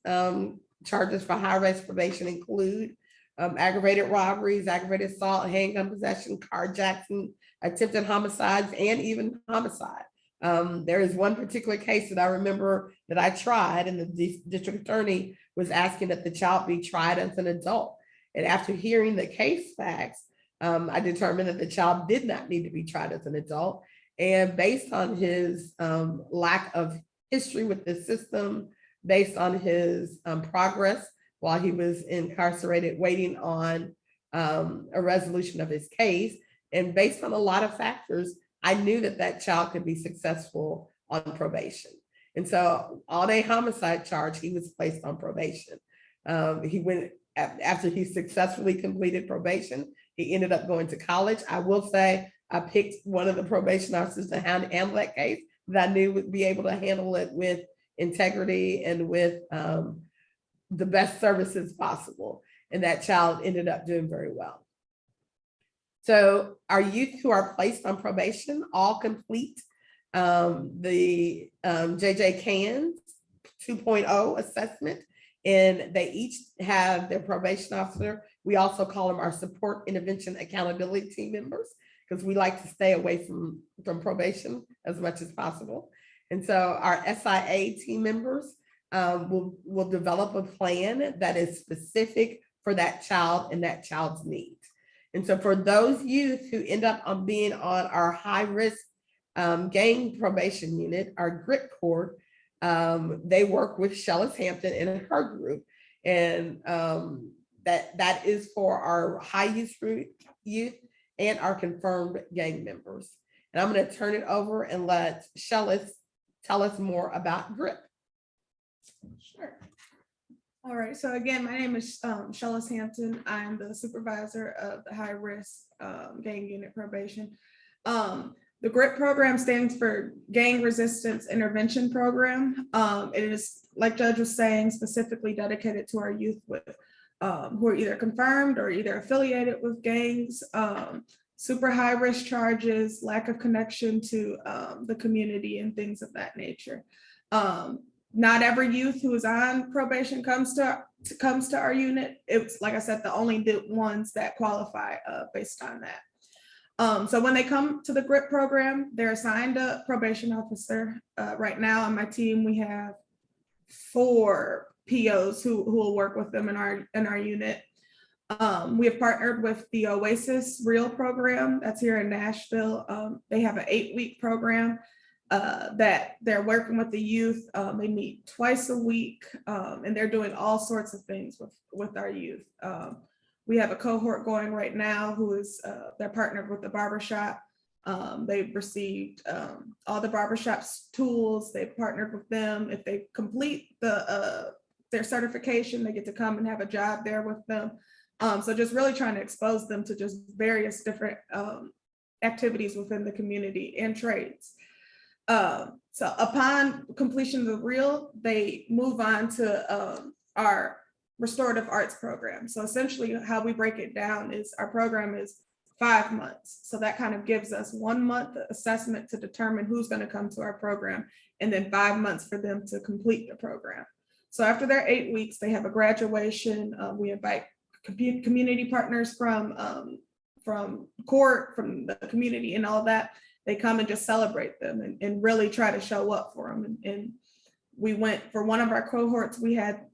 charges for high-risk probation include aggravated robberies, aggravated assault, handgun possession, carjacking, attempted homicides, and even homicide. There is one particular case that I remember that I tried, and the district attorney was asking that the child be tried as an adult. And after hearing the case facts, I determined that the child did not need to be tried as an adult. And based on his lack of history with the system, based on his progress while he was incarcerated, waiting on a resolution of his case, and based on a lot of factors, I knew that that child could be successful on probation. And so on a homicide charge, he was placed on probation. He went, after he successfully completed probation, he ended up going to college. I will say I picked one of the probation officers to handle that case that I knew would be able to handle it with integrity and with the best services possible. And that child ended up doing very well. So our youth who are placed on probation all complete the JJ Cans 2.0 assessment, and they each have their probation officer. We also call them our support intervention accountability team members, because we like to stay away from probation as much as possible. And so our SIA team members will develop a plan that is specific for that child and that child's needs. And so for those youth who end up on being on our high risk gang probation unit, our GRIP court, they work with Shellis Hampton and her group. And that is for our high use youth and our confirmed gang members. And I'm going to turn it over and let Shellis tell us more about GRIP. Sure. All right, so again, my name is Shellis Hampton. I'm the supervisor of the high risk gang unit probation. The GRIP program stands for Gang Resistance Intervention Program. It is, like Judge was saying, specifically dedicated to our youth with who are either confirmed or either affiliated with gangs. super high risk charges, lack of connection to the community and things of that nature. Not every youth who is on probation comes to our unit. It's, like I said, the ones that qualify based on that. So when they come to the GRIP program, they're assigned a probation officer. Right now on my team, we have 4 POs who will work with them in our unit. We have partnered with the Oasis Real program that's here in Nashville. They have an 8-week program that they're working with the youth. They meet twice a week, and they're doing all sorts of things with our youth. We have a cohort going right now who is they're partnered with the barbershop. They've received all the barbershop's tools. They've partnered with them. If they complete their certification, they get to come and have a job there with them. So just really trying to expose them to just various different activities within the community and trades. So upon completion of the real, they move on to our restorative arts program. So essentially how we break it down is our program is 5 months. So that kind of gives us 1 month assessment to determine who's going to come to our program, and then 5 months for them to complete the program. So after their 8 weeks, they have a graduation. We invite community partners from court, from the community and all that. They come and just celebrate them and really try to show up for them. And we went for one of our cohorts, we had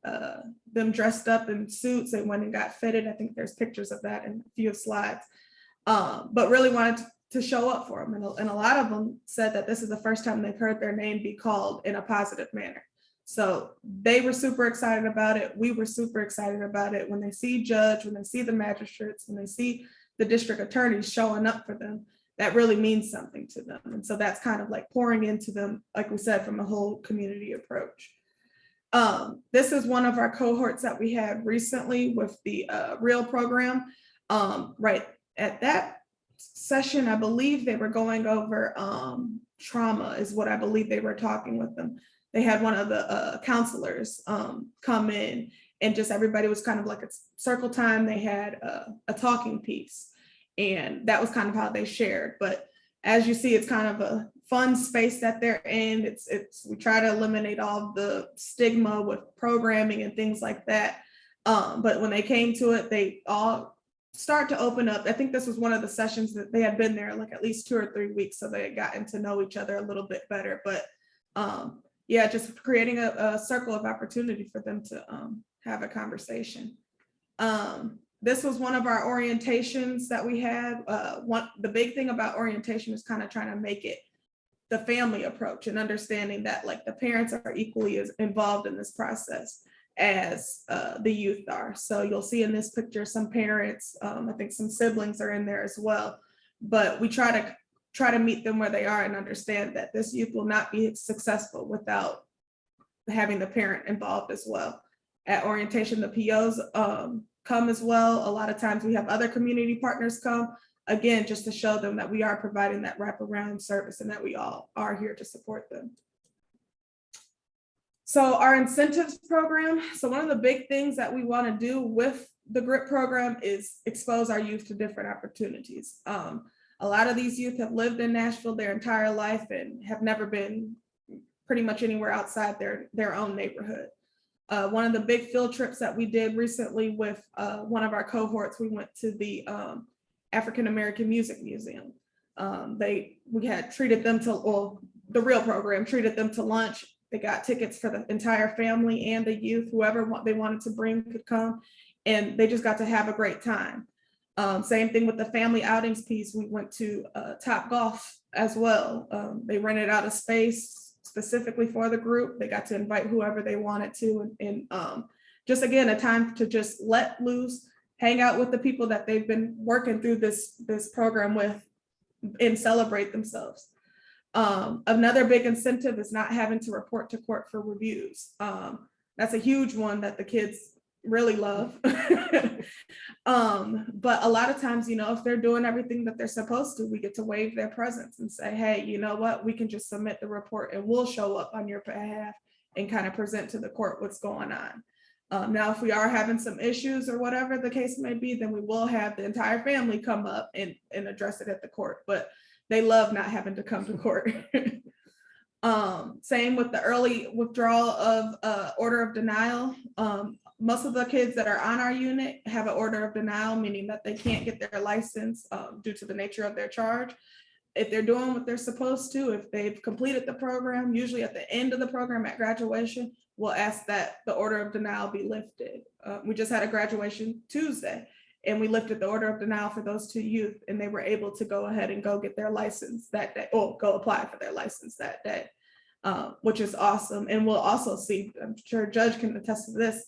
them dressed up in suits. They went and got fitted. I think there's pictures of that in a few slides, but really wanted to show up for them. And a lot of them said that this is the first time they've heard their name be called in a positive manner. So they were super excited about it. We were super excited about it. When they see judge, when they see the magistrates, when they see the district attorneys showing up for them, that really means something to them. And so that's kind of like pouring into them, like we said, from a whole community approach. This is one of our cohorts that we had recently with the REAL program. Right at that session, I believe they were going over trauma is what I believe they were talking with them. They had one of the counselors come in, and just everybody was kind of like a circle time. They had a talking piece, and that was kind of how they shared. But as you see, it's kind of a fun space that they're in. We try to eliminate all the stigma with programming and things like that. But when they came to it, they all start to open up. I think this was one of the sessions that they had been there like at least 2 or 3 weeks, so they had gotten to know each other a little bit better. But yeah, just creating a circle of opportunity for them to have a conversation. This was one of our orientations that we had. The big thing about orientation is kind of trying to make it the family approach and understanding that like the parents are equally as involved in this process as the youth are. So you'll see in this picture some parents, I think some siblings are in there as well, but we try to meet them where they are and understand that this youth will not be successful without having the parent involved as well. At orientation, the POs come as well. A lot of times we have other community partners come, again, just to show them that we are providing that wraparound service and that we all are here to support them. So our incentives program. So one of the big things that we want to do with the GRIP program is expose our youth to different opportunities. A lot of these youth have lived in Nashville their entire life and have never been pretty much anywhere outside their own neighborhood. One of the big field trips that we did recently with one of our cohorts, we went to the African American Music Museum. We had treated them to, well, the REAL program treated them to lunch. They got tickets for the entire family and the youth, whoever they wanted to bring could come, and they just got to have a great time. Same thing with the family outings piece. We went to Top Golf as well. They rented out a space specifically for the group. They got to invite whoever they wanted to, and just again, a time to just let loose, hang out with the people that they've been working through this program with, and celebrate themselves. Another big incentive is not having to report to court for reviews. That's a huge one that the kids really love. But a lot of times, if they're doing everything that they're supposed to, we get to waive their presence and say, hey, you know what, we can just submit the report and we'll show up on your behalf and kind of present to the court what's going on. Now, if we are having some issues or whatever the case may be, then we will have the entire family come up and address it at the court, but they love not having to come to court. Same with the early withdrawal of order of denial. Most of the kids that are on our unit have an order of denial, meaning that they can't get their license due to the nature of their charge. If they're doing what they're supposed to, if they've completed the program, usually at the end of the program at graduation, we'll ask that the order of denial be lifted. We just had a graduation Tuesday, and we lifted the order of denial for those 2 youth, and they were able to go ahead and go get their license that day, or go apply for their license that day, which is awesome. And we'll also see, I'm sure a judge can attest to this,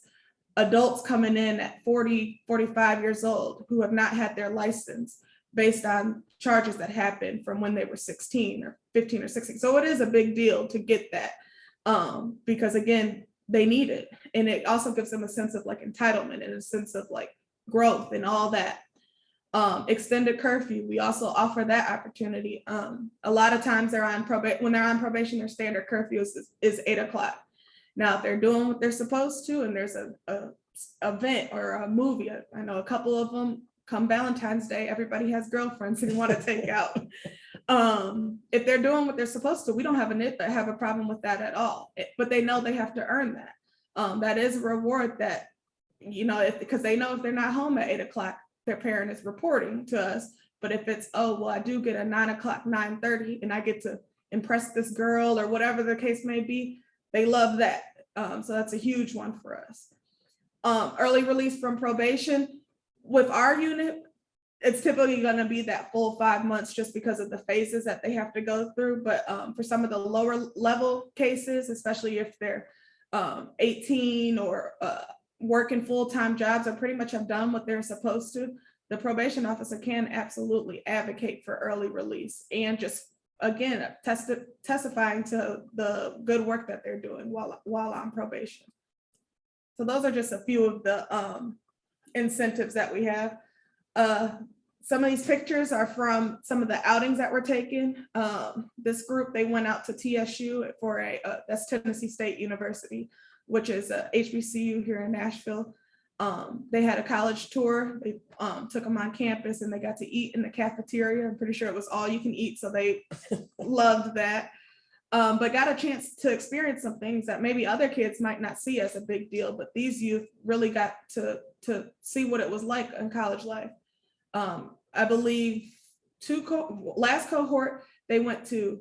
adults coming in at 40, 45 years old who have not had their license based on charges that happened from when they were 16 or 15 or 16. So it is a big deal to get that, because again, they need it. And it also gives them a sense of like entitlement and a sense of like growth and all that. Extended curfew, we also offer that opportunity. A lot of times they're on probation. When they're on probation, their standard curfew is 8 o'clock. Now, if they're doing what they're supposed to, and there's a event or a movie, I know a couple of them, come Valentine's Day, everybody has girlfriends and want to take out. If they're doing what they're supposed to, we don't have a problem with that at all. But they know they have to earn that. That is a reward that, because they know if they're not home at 8 o'clock, their parent is reporting to us. But if it's, oh, well, I do get a 9 o'clock, 9:30, and I get to impress this girl or whatever the case may be, they love that. So that's a huge one for us. Early release from probation. With our unit, it's typically going to be that full 5 months just because of the phases that they have to go through. But for some of the lower level cases, especially if they're 18 or working full-time jobs or pretty much have done what they're supposed to, the probation officer can absolutely advocate for early release and just, again, testifying to the good work that they're doing while on probation. So those are just a few of the incentives that we have. Some of these pictures are from some of the outings that were taken. This group, they went out to TSU for that's Tennessee State University, which is a HBCU here in Nashville. They had a college tour. They took them on campus and they got to eat in the cafeteria. I'm pretty sure it was all you can eat, so they loved that. But got a chance to experience some things that maybe other kids might not see as a big deal, but these youth really got to see what it was like in college life. I believe last cohort, they went to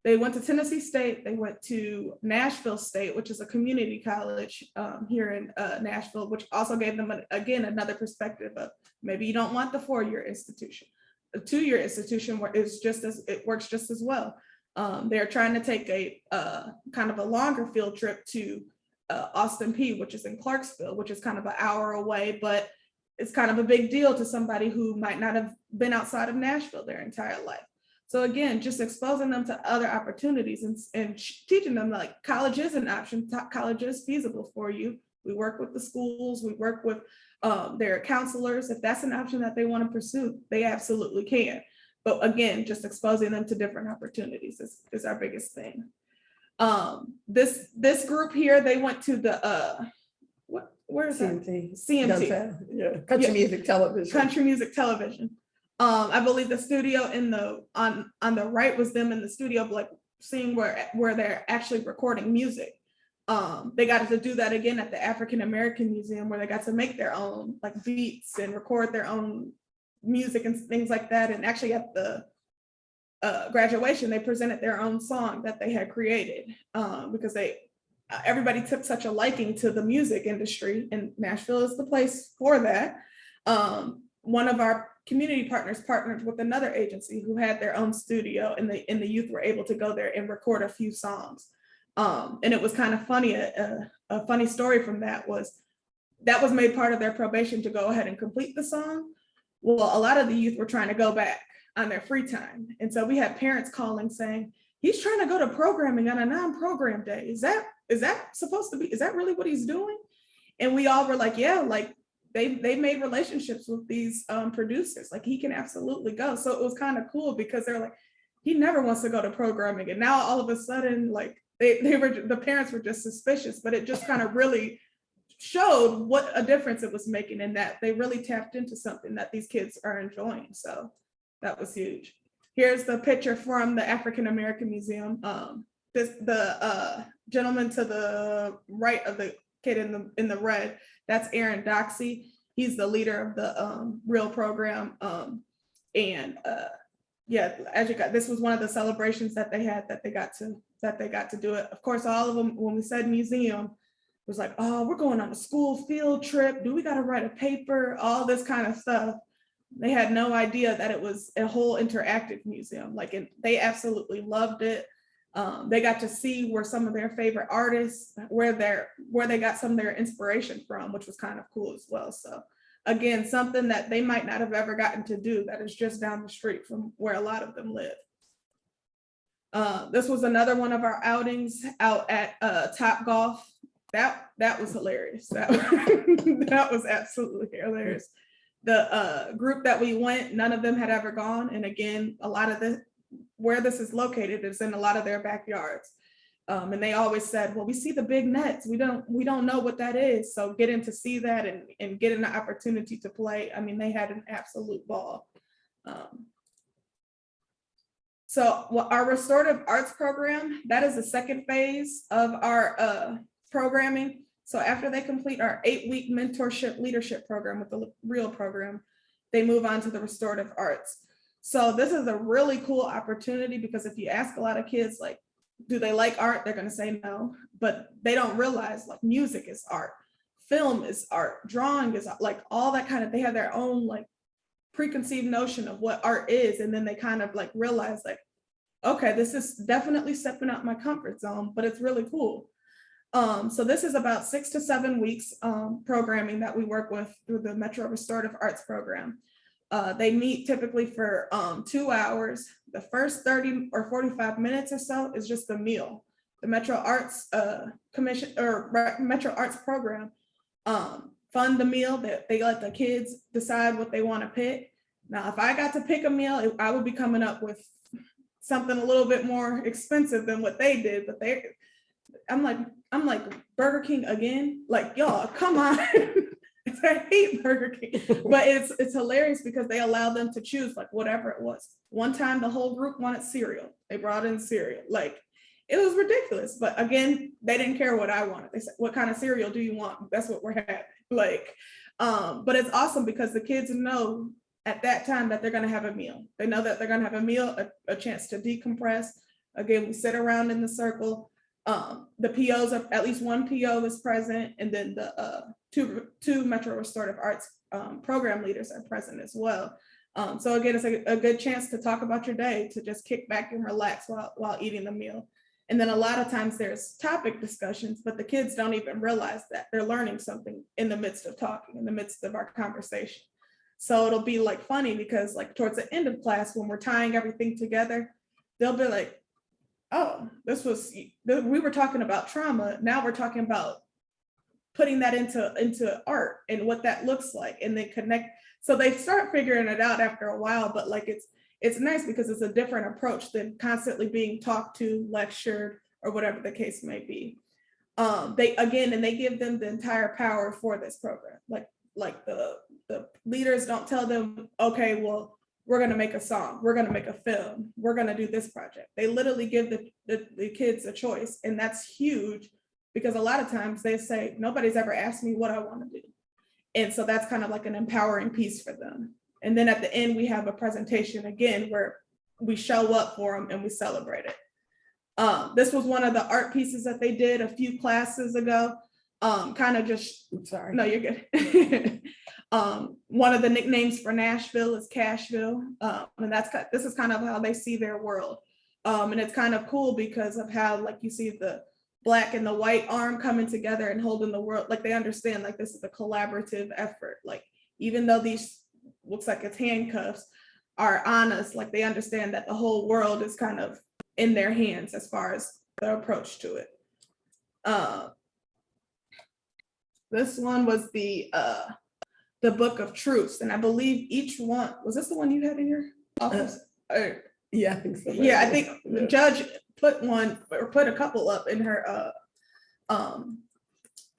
Tennessee State, they went to Nashville State, which is a community college here in Nashville, which also gave them, again, another perspective of maybe you don't want the 4-year institution. A 2-year institution it works just as well. They're trying to take a kind of a longer field trip to Austin Peay, which is in Clarksville, which is kind of an hour away, but it's kind of a big deal to somebody who might not have been outside of Nashville their entire life. So again, just exposing them to other opportunities and teaching them like college is an option, college is feasible for you. We work with the schools, we work with their counselors. If that's an option that they want to pursue, they absolutely can. But again, just exposing them to different opportunities is our biggest thing. This group here, they went to the where is CMT. CMT. Downtown. Yeah. Country music television. Country music television. I believe the studio on the right was them in the studio, like seeing where they're actually recording music. They got to do that again at the African American Museum, where they got to make their own like beats and record their own music and things like that. And actually at the graduation, they presented their own song that they had created because everybody took such a liking to the music industry, and Nashville is the place for that. One of our community partners partnered with another agency who had their own studio, and the youth were able to go there and record a few songs. And it was kind of funny. A funny story from that was made part of their probation to go ahead and complete the song. Well, a lot of the youth were trying to go back on their free time. And so we had parents calling saying, he's trying to go to programming on a non-program day. Is that supposed to be, is that really what he's doing? And we all were like, yeah, like they made relationships with these producers. Like he can absolutely go. So it was kind of cool because they're like, he never wants to go to programming. And now all of a sudden, like the parents were just suspicious, but it just kind of really showed what a difference it was making, and that they really tapped into something that these kids are enjoying. So that was huge. Here's the picture from the African American Museum. The gentleman to the right of the kid in the red, that's Aaron Doxey. He's the leader of the real program. Yeah, as you got, this was one of the celebrations that they had that they got to do it. Of course, all of them, when we said museum, was like, oh, we're going on a school field trip. Do we got to write a paper? All this kind of stuff. They had no idea that it was a whole interactive museum. Like, they absolutely loved it. They got to see where some of their favorite artists, where they got some of their inspiration from, which was kind of cool as well. So again, something that they might not have ever gotten to do, that is just down the street from where a lot of them live. This was another one of our outings out at Top Golf. That was hilarious. That was absolutely hilarious. The group that we went, none of them had ever gone. And again, a lot of where this is located is in a lot of their backyards. And they always said, well, we see the big nets. We don't know what that is. So getting to see that and getting the opportunity to play, I mean, they had an absolute ball. So our restorative arts program, that is the second phase of our programming. So after they complete our 8-week mentorship leadership program with the real program, they move on to the restorative arts. So this is a really cool opportunity, because if you ask a lot of kids, like, do they like art? They're going to say no, but they don't realize like music is art, film is art, drawing is art, like all that kind of, they have their own like preconceived notion of what art is. And then they kind of like realize like, okay, this is definitely stepping out my comfort zone, but it's really cool. So this is about 6 to 7 weeks programming that we work with through the Metro Restorative Arts Program. They meet typically for 2 hours. The first 30 or 45 minutes or so is just the meal. The Metro Arts Commission or Metro Arts Program fund the meal. That they let the kids decide what they want to pick. Now, if I got to pick a meal, I would be coming up with something a little bit more expensive than what they did. But I'm like Burger King again. Like, y'all, come on. I hate Burger King, but it's hilarious because they allow them to choose like whatever it was. One time the whole group wanted cereal. They brought in cereal. Like, it was ridiculous. But again, they didn't care what I wanted. They said, what kind of cereal do you want? That's what we're having. Like, but it's awesome because the kids know at that time that they're going to have a meal. They know that they're going to have a meal, a chance to decompress. Again, we sit around in the circle. The POs, at least one PO is present, and then the two Metro Restorative Arts program leaders are present as well. So again, it's a good chance to talk about your day, to just kick back and relax while eating the meal. And then a lot of times there's topic discussions, but the kids don't even realize that they're learning something in the midst of talking, in the midst of our conversation. So it'll be like funny because like towards the end of class, when we're tying everything together, they'll be like, oh, we were talking about trauma. Now we're talking about putting that into art and what that looks like, and they connect. So they start figuring it out after a while, but like it's nice because it's a different approach than constantly being talked to, lectured, or whatever the case may be. They give them the entire power for this program. Like the leaders don't tell them, okay, well, we're going to make a song, we're going to make a film, we're going to do this project. They literally give the kids a choice. And that's huge because a lot of times they say, nobody's ever asked me what I want to do. And so that's kind of like an empowering piece for them. And then at the end, we have a presentation again, where we show up for them and we celebrate it. This was one of the art pieces that they did a few classes ago. Kind of just, sorry. No, you're good. One of the nicknames for Nashville is Cashville. And this is kind of how they see their world. And it's kind of cool because of how, like, you see the Black and the white arm coming together and holding the world. Like, they understand, like, this is a collaborative effort. Like, even though these looks like it's handcuffs are on us, like, they understand that the whole world is kind of in their hands as far as the approach to it. This one was the Book of Truths, and I believe each one, was this the one you had in your office? Yeah, I think so. Yeah, I think the judge put one or put a couple up in her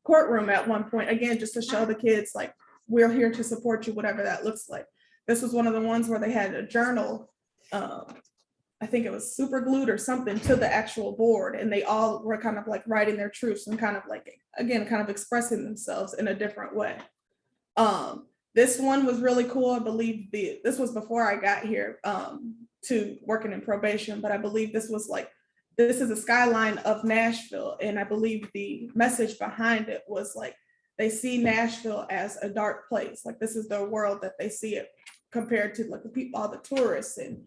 courtroom at one point, again, just to show the kids like, we're here to support you, whatever that looks like. This was one of the ones where they had a journal, I think it was super glued or something to the actual board, and they all were kind of like writing their truths and kind of like, again, kind of expressing themselves in a different way. This one was really cool. I believe this was before I got here to working in probation, but I believe this was like, this is a skyline of Nashville. And I believe the message behind it was like, they see Nashville as a dark place. Like this is the world that they see it compared to like the people, all the tourists and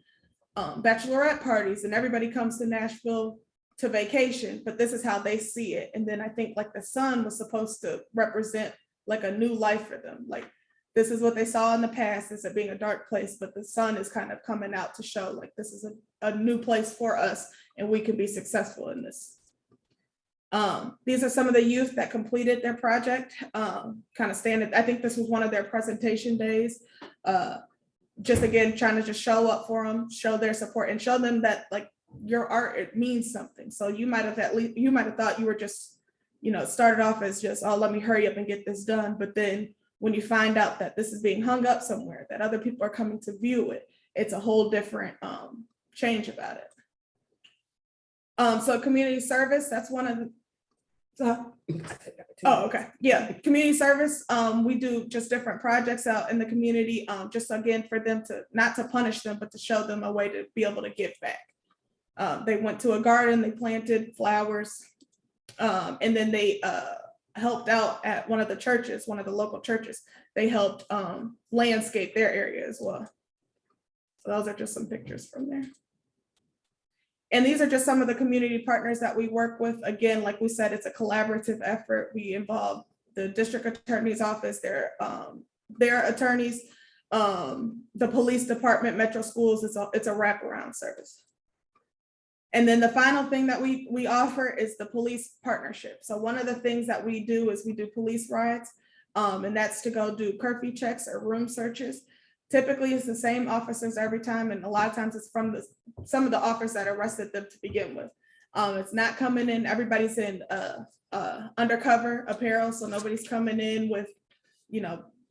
bachelorette parties, and everybody comes to Nashville to vacation, but this is how they see it. And then I think like the sun was supposed to represent like a new life for them. Like this is what they saw in the past as it being a dark place, but the sun is kind of coming out to show like this is a new place for us and we can be successful in this. These are some of the youth that completed their project, kind of standing. I think this was one of their presentation days. Just again, trying to just show up for them, show their support and show them that like your art, it means something. So you might have thought you were just, started off as just, oh, let me hurry up and get this done. But then when you find out that this is being hung up somewhere, that other people are coming to view it, it's a whole different change about it. So community service, that's one of the, oh, okay. Yeah, community service. We do just different projects out in the community, just again, for them to, not to punish them, but to show them a way to be able to give back. They went to a garden, they planted flowers, and then they helped out at one of the churches, one of the local churches. They helped landscape their area as well. So those are just some pictures from there. And these are just some of the community partners that we work with. Again, like we said, it's a collaborative effort. We involve the district attorney's office, their attorneys, the police department, Metro Schools. It's a wraparound service. And then the final thing that we offer is the police partnership. So one of the things that we do is we do police rides, and that's to go do curfew checks or room searches. Typically, it's the same officers every time, and a lot of times it's from some of the officers that arrested them to begin with. It's not coming in, everybody's in undercover apparel, so nobody's coming in with,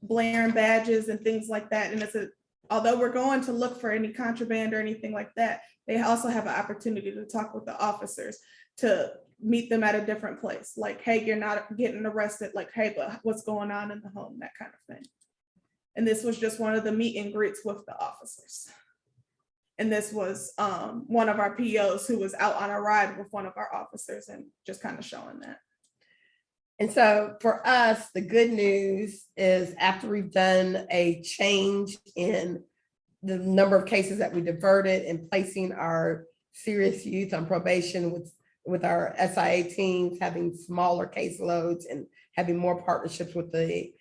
blaring badges and things like that. And although we're going to look for any contraband or anything like that, they also have an opportunity to talk with the officers, to meet them at a different place. Like, hey, you're not getting arrested. Like, hey, but what's going on in the home, that kind of thing. And this was just one of the meet and greets with the officers. And this was one of our POs who was out on a ride with one of our officers and just kind of showing that. And so for us, the good news is after we've done a change in the number of cases that we diverted and placing our serious youth on probation with our SIA teams, having smaller caseloads and having more partnerships with the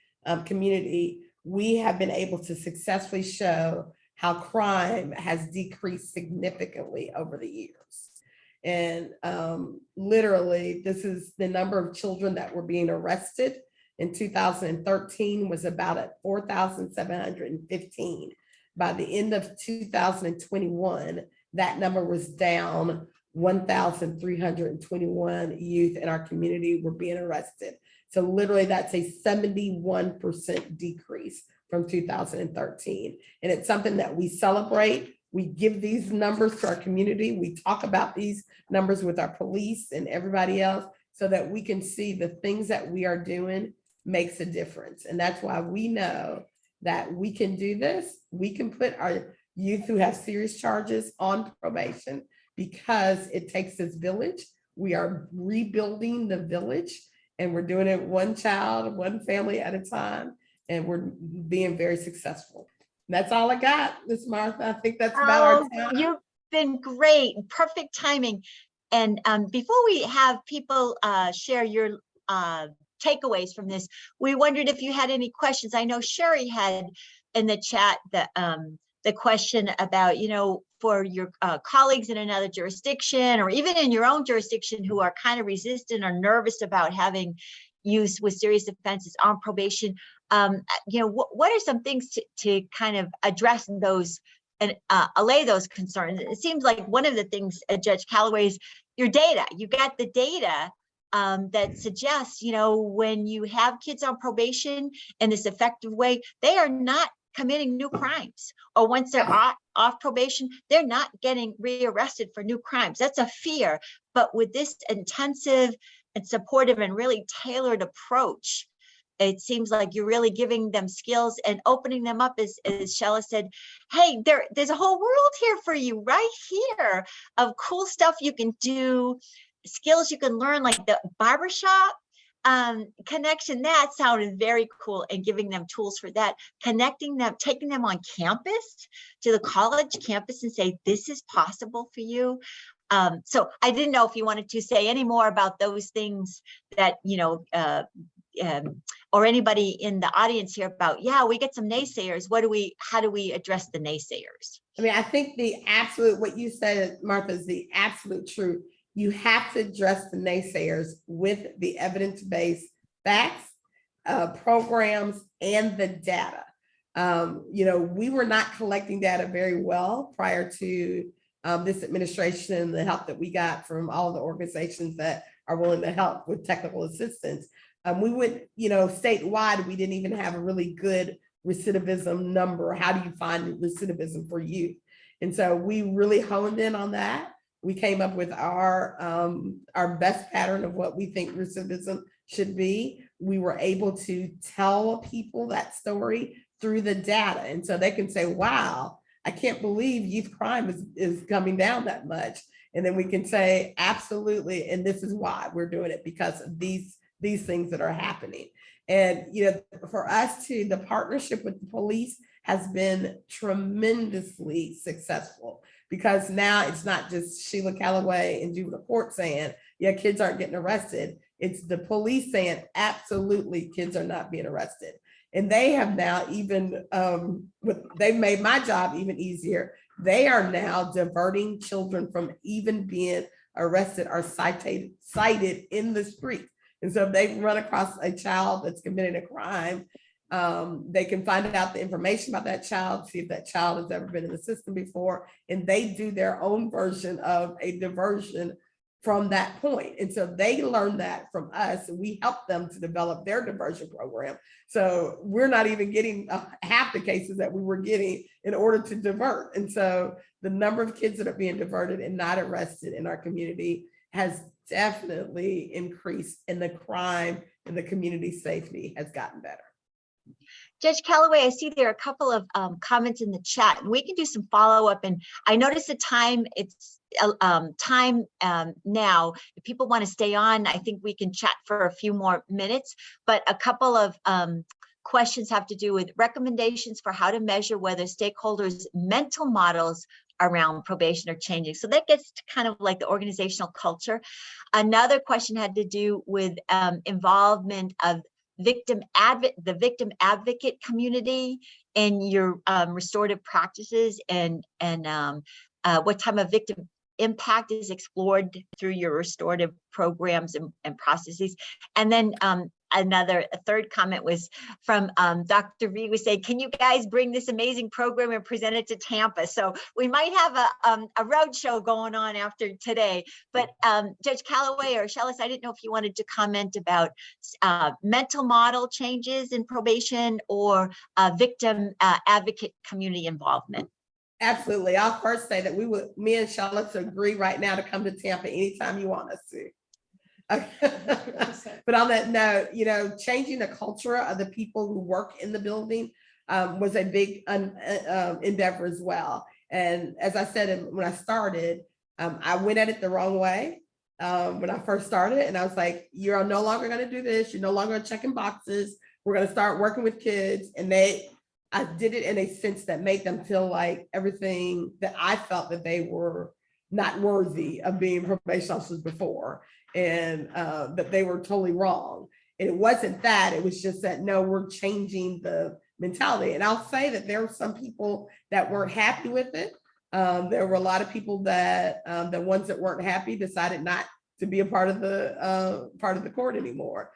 community, we have been able to successfully show how crime has decreased significantly over the years. And literally, this is the number of children that were being arrested in 2013 was about at 4,715. By the end of 2021, that number was down 1,321 youth in our community were being arrested. So literally that's a 71% decrease from 2013. And it's something that we celebrate. We give these numbers to our community. We talk about these numbers with our police and everybody else so that we can see the things that we are doing makes a difference. And that's why we know that we can do this. We can put our youth who have serious charges on probation because it takes this village. We are rebuilding the village. And we're doing it one child, one family at a time, and we're being very successful. And that's all I got, Ms. Martha. I think that's about our time. You've been great, perfect timing. And before we have people share your takeaways from this, we wondered if you had any questions. I know Sherry had in the chat the question about, for your colleagues in another jurisdiction or even in your own jurisdiction who are kind of resistant or nervous about having youth with serious offenses on probation, what are some things to kind of address those and allay those concerns? It seems like one of the things, Judge Callaway, is your data. You got the data, that suggests, when you have kids on probation in this effective way, they are not committing new crimes, or once they're off probation, they're not getting rearrested for new crimes. That's a fear. But with this intensive and supportive and really tailored approach, it seems like you're really giving them skills and opening them up, as Shella said, hey, there's a whole world here for you right here of cool stuff you can do, skills you can learn, like the barbershop connection. That sounded very cool, and giving them tools for that, connecting them, taking them on campus to the college campus and say, this is possible for you. So I didn't know if you wanted to say any more about those things that, or anybody in the audience here about, we get some naysayers. How do we address the naysayers? I mean, I think what you said, Martha, is the absolute truth. You have to address the naysayers with the evidence-based facts, programs, and the data. We were not collecting data very well prior to this administration, and the help that we got from all the organizations that are willing to help with technical assistance. We went, statewide, we didn't even have a really good recidivism number. How do you find recidivism for youth? And so we really honed in on that. We came up with our best pattern of what we think recidivism should be. We were able to tell people that story through the data. And so they can say, wow, I can't believe youth crime is coming down that much. And then we can say, absolutely, and this is why we're doing it, because of these things that are happening. And for us the partnership with the police has been tremendously successful, because now it's not just Sheila Calloway and juvenile court saying, kids aren't getting arrested. It's the police saying, absolutely, kids are not being arrested. And they have now they've made my job even easier. They are now diverting children from even being arrested or cited in the street. And so if they run across a child that's committed a crime, they can find out the information about that child, see if that child has ever been in the system before, and they do their own version of a diversion from that point. And so they learn that from us, and we help them to develop their diversion program. So we're not even getting half the cases that we were getting in order to divert. And so the number of kids that are being diverted and not arrested in our community has definitely increased, and the crime and the community safety has gotten better. Judge Calloway, I see there are a couple of comments in the chat, and we can do some follow-up. And I noticed the time, it's time now. If people want to stay on, I think we can chat for a few more minutes, but a couple of questions have to do with recommendations for how to measure whether stakeholders' mental models around probation are changing. So that gets to kind of like the organizational culture. Another question had to do with involvement of the victim advocate community in your restorative practices, and what type of victim impact is explored through your restorative programs and processes. And then a third comment was from Dr. V. We say, can you guys bring this amazing program and present it to Tampa? So we might have a road show going on after today. But Judge Calloway or Shellis, I didn't know if you wanted to comment about mental model changes in probation or victim advocate community involvement. Absolutely. I'll first say that me and Charlotte agree right now to come to Tampa anytime you want us to. But on that note, changing the culture of the people who work in the building was a big endeavor as well. And as I said, when I started, I went at it the wrong way when I first started. And I was like, you're no longer going to do this. You're no longer checking boxes. We're going to start working with kids. And I did it in a sense that made them feel like everything that I felt that they were not worthy of being probation officers before, and that they were totally wrong. And it wasn't that, it was just that, no, we're changing the mentality. And I'll say that there were some people that weren't happy with it. There were a lot of people that the ones that weren't happy decided not to be a part of the court anymore,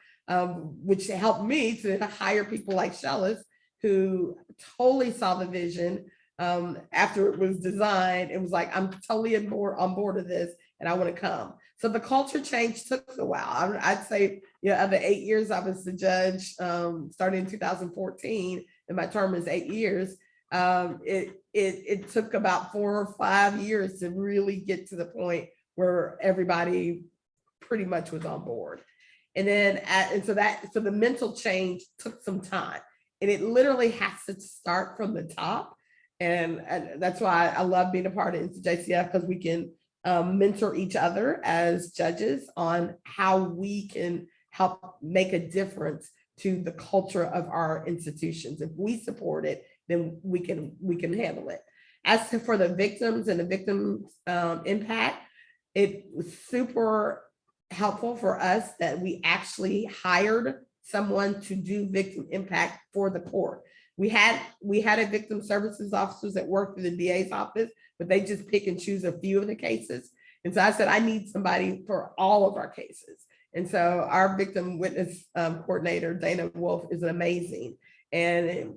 which helped me to hire people like Shellis, who totally saw the vision after it was designed. It was like, I'm totally on board of this. and I want to come. So the culture change took a while. I'd say, of the 8 years I was the judge, starting in 2014, and my term is 8 years. It took about 4 or 5 years to really get to the point where everybody pretty much was on board. And then, so the mental change took some time, and it literally has to start from the top. And that's why I love being a part of JCF, because we can mentor each other as judges on how we can help make a difference to the culture of our institutions. If we support it, then we can handle it. As for the victims and the victims' impact, it was super helpful for us that we actually hired someone to do victim impact for the court. We had a victim services officers that worked in the DA's office, but they just pick and choose a few of the cases. And so I said, I need somebody for all of our cases. And so our victim witness coordinator, Dana Wolf, is amazing. And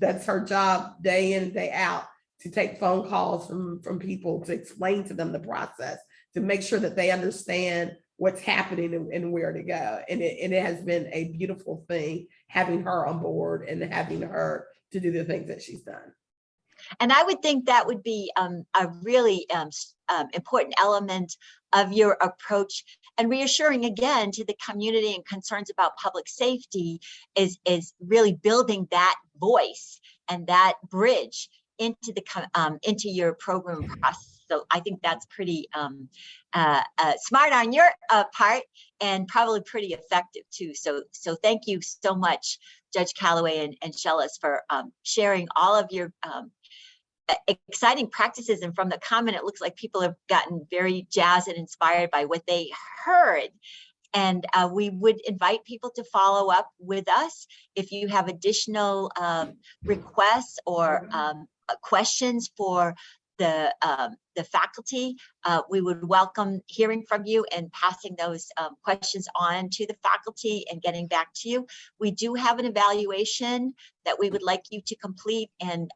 that's her job day in and day out, to take phone calls from people, to explain to them the process, to make sure that they understand what's happening and where to go. And it has been a beautiful thing having her on board and having her to do the things that she's done. And I would think that would be a really important element of your approach, and reassuring again to the community and concerns about public safety is really building that voice and that bridge into your program process. So I think that's pretty smart on your part, and probably pretty effective too. So thank you so much, Judge Calloway and Shellis, for sharing all of your exciting practices. And from the comment, it looks like people have gotten very jazzed and inspired by what they heard. And we would invite people to follow up with us if you have additional requests or questions for the faculty. We would welcome hearing from you and passing those questions on to the faculty and getting back to you. We do have an evaluation that we would like you to complete, and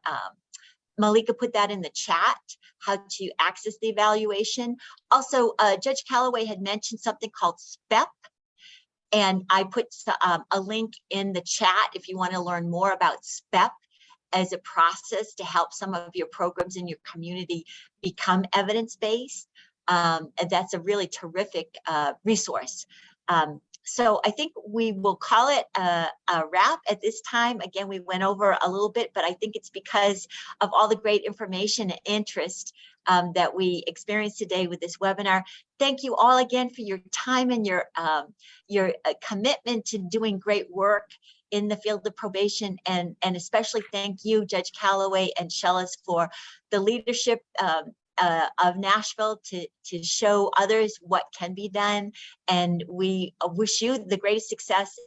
Malika put that in the chat, how to access the evaluation. Also, Judge Calloway had mentioned something called SPEP, and I put a link in the chat if you want to learn more about SPEP as a process to help some of your programs in your community become evidence-based. And that's a really terrific resource. So I think we will call it a wrap at this time. Again, we went over a little bit, but I think it's because of all the great information and interest that we experienced today with this webinar. Thank you all again for your time and your commitment to doing great work in the field of probation, and especially thank you, Judge Calloway and Shellis, for the leadership of Nashville to show others what can be done. And we wish you the greatest success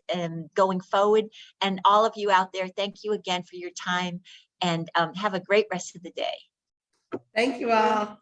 going forward. And all of you out there, thank you again for your time, and have a great rest of the day. Thank you all.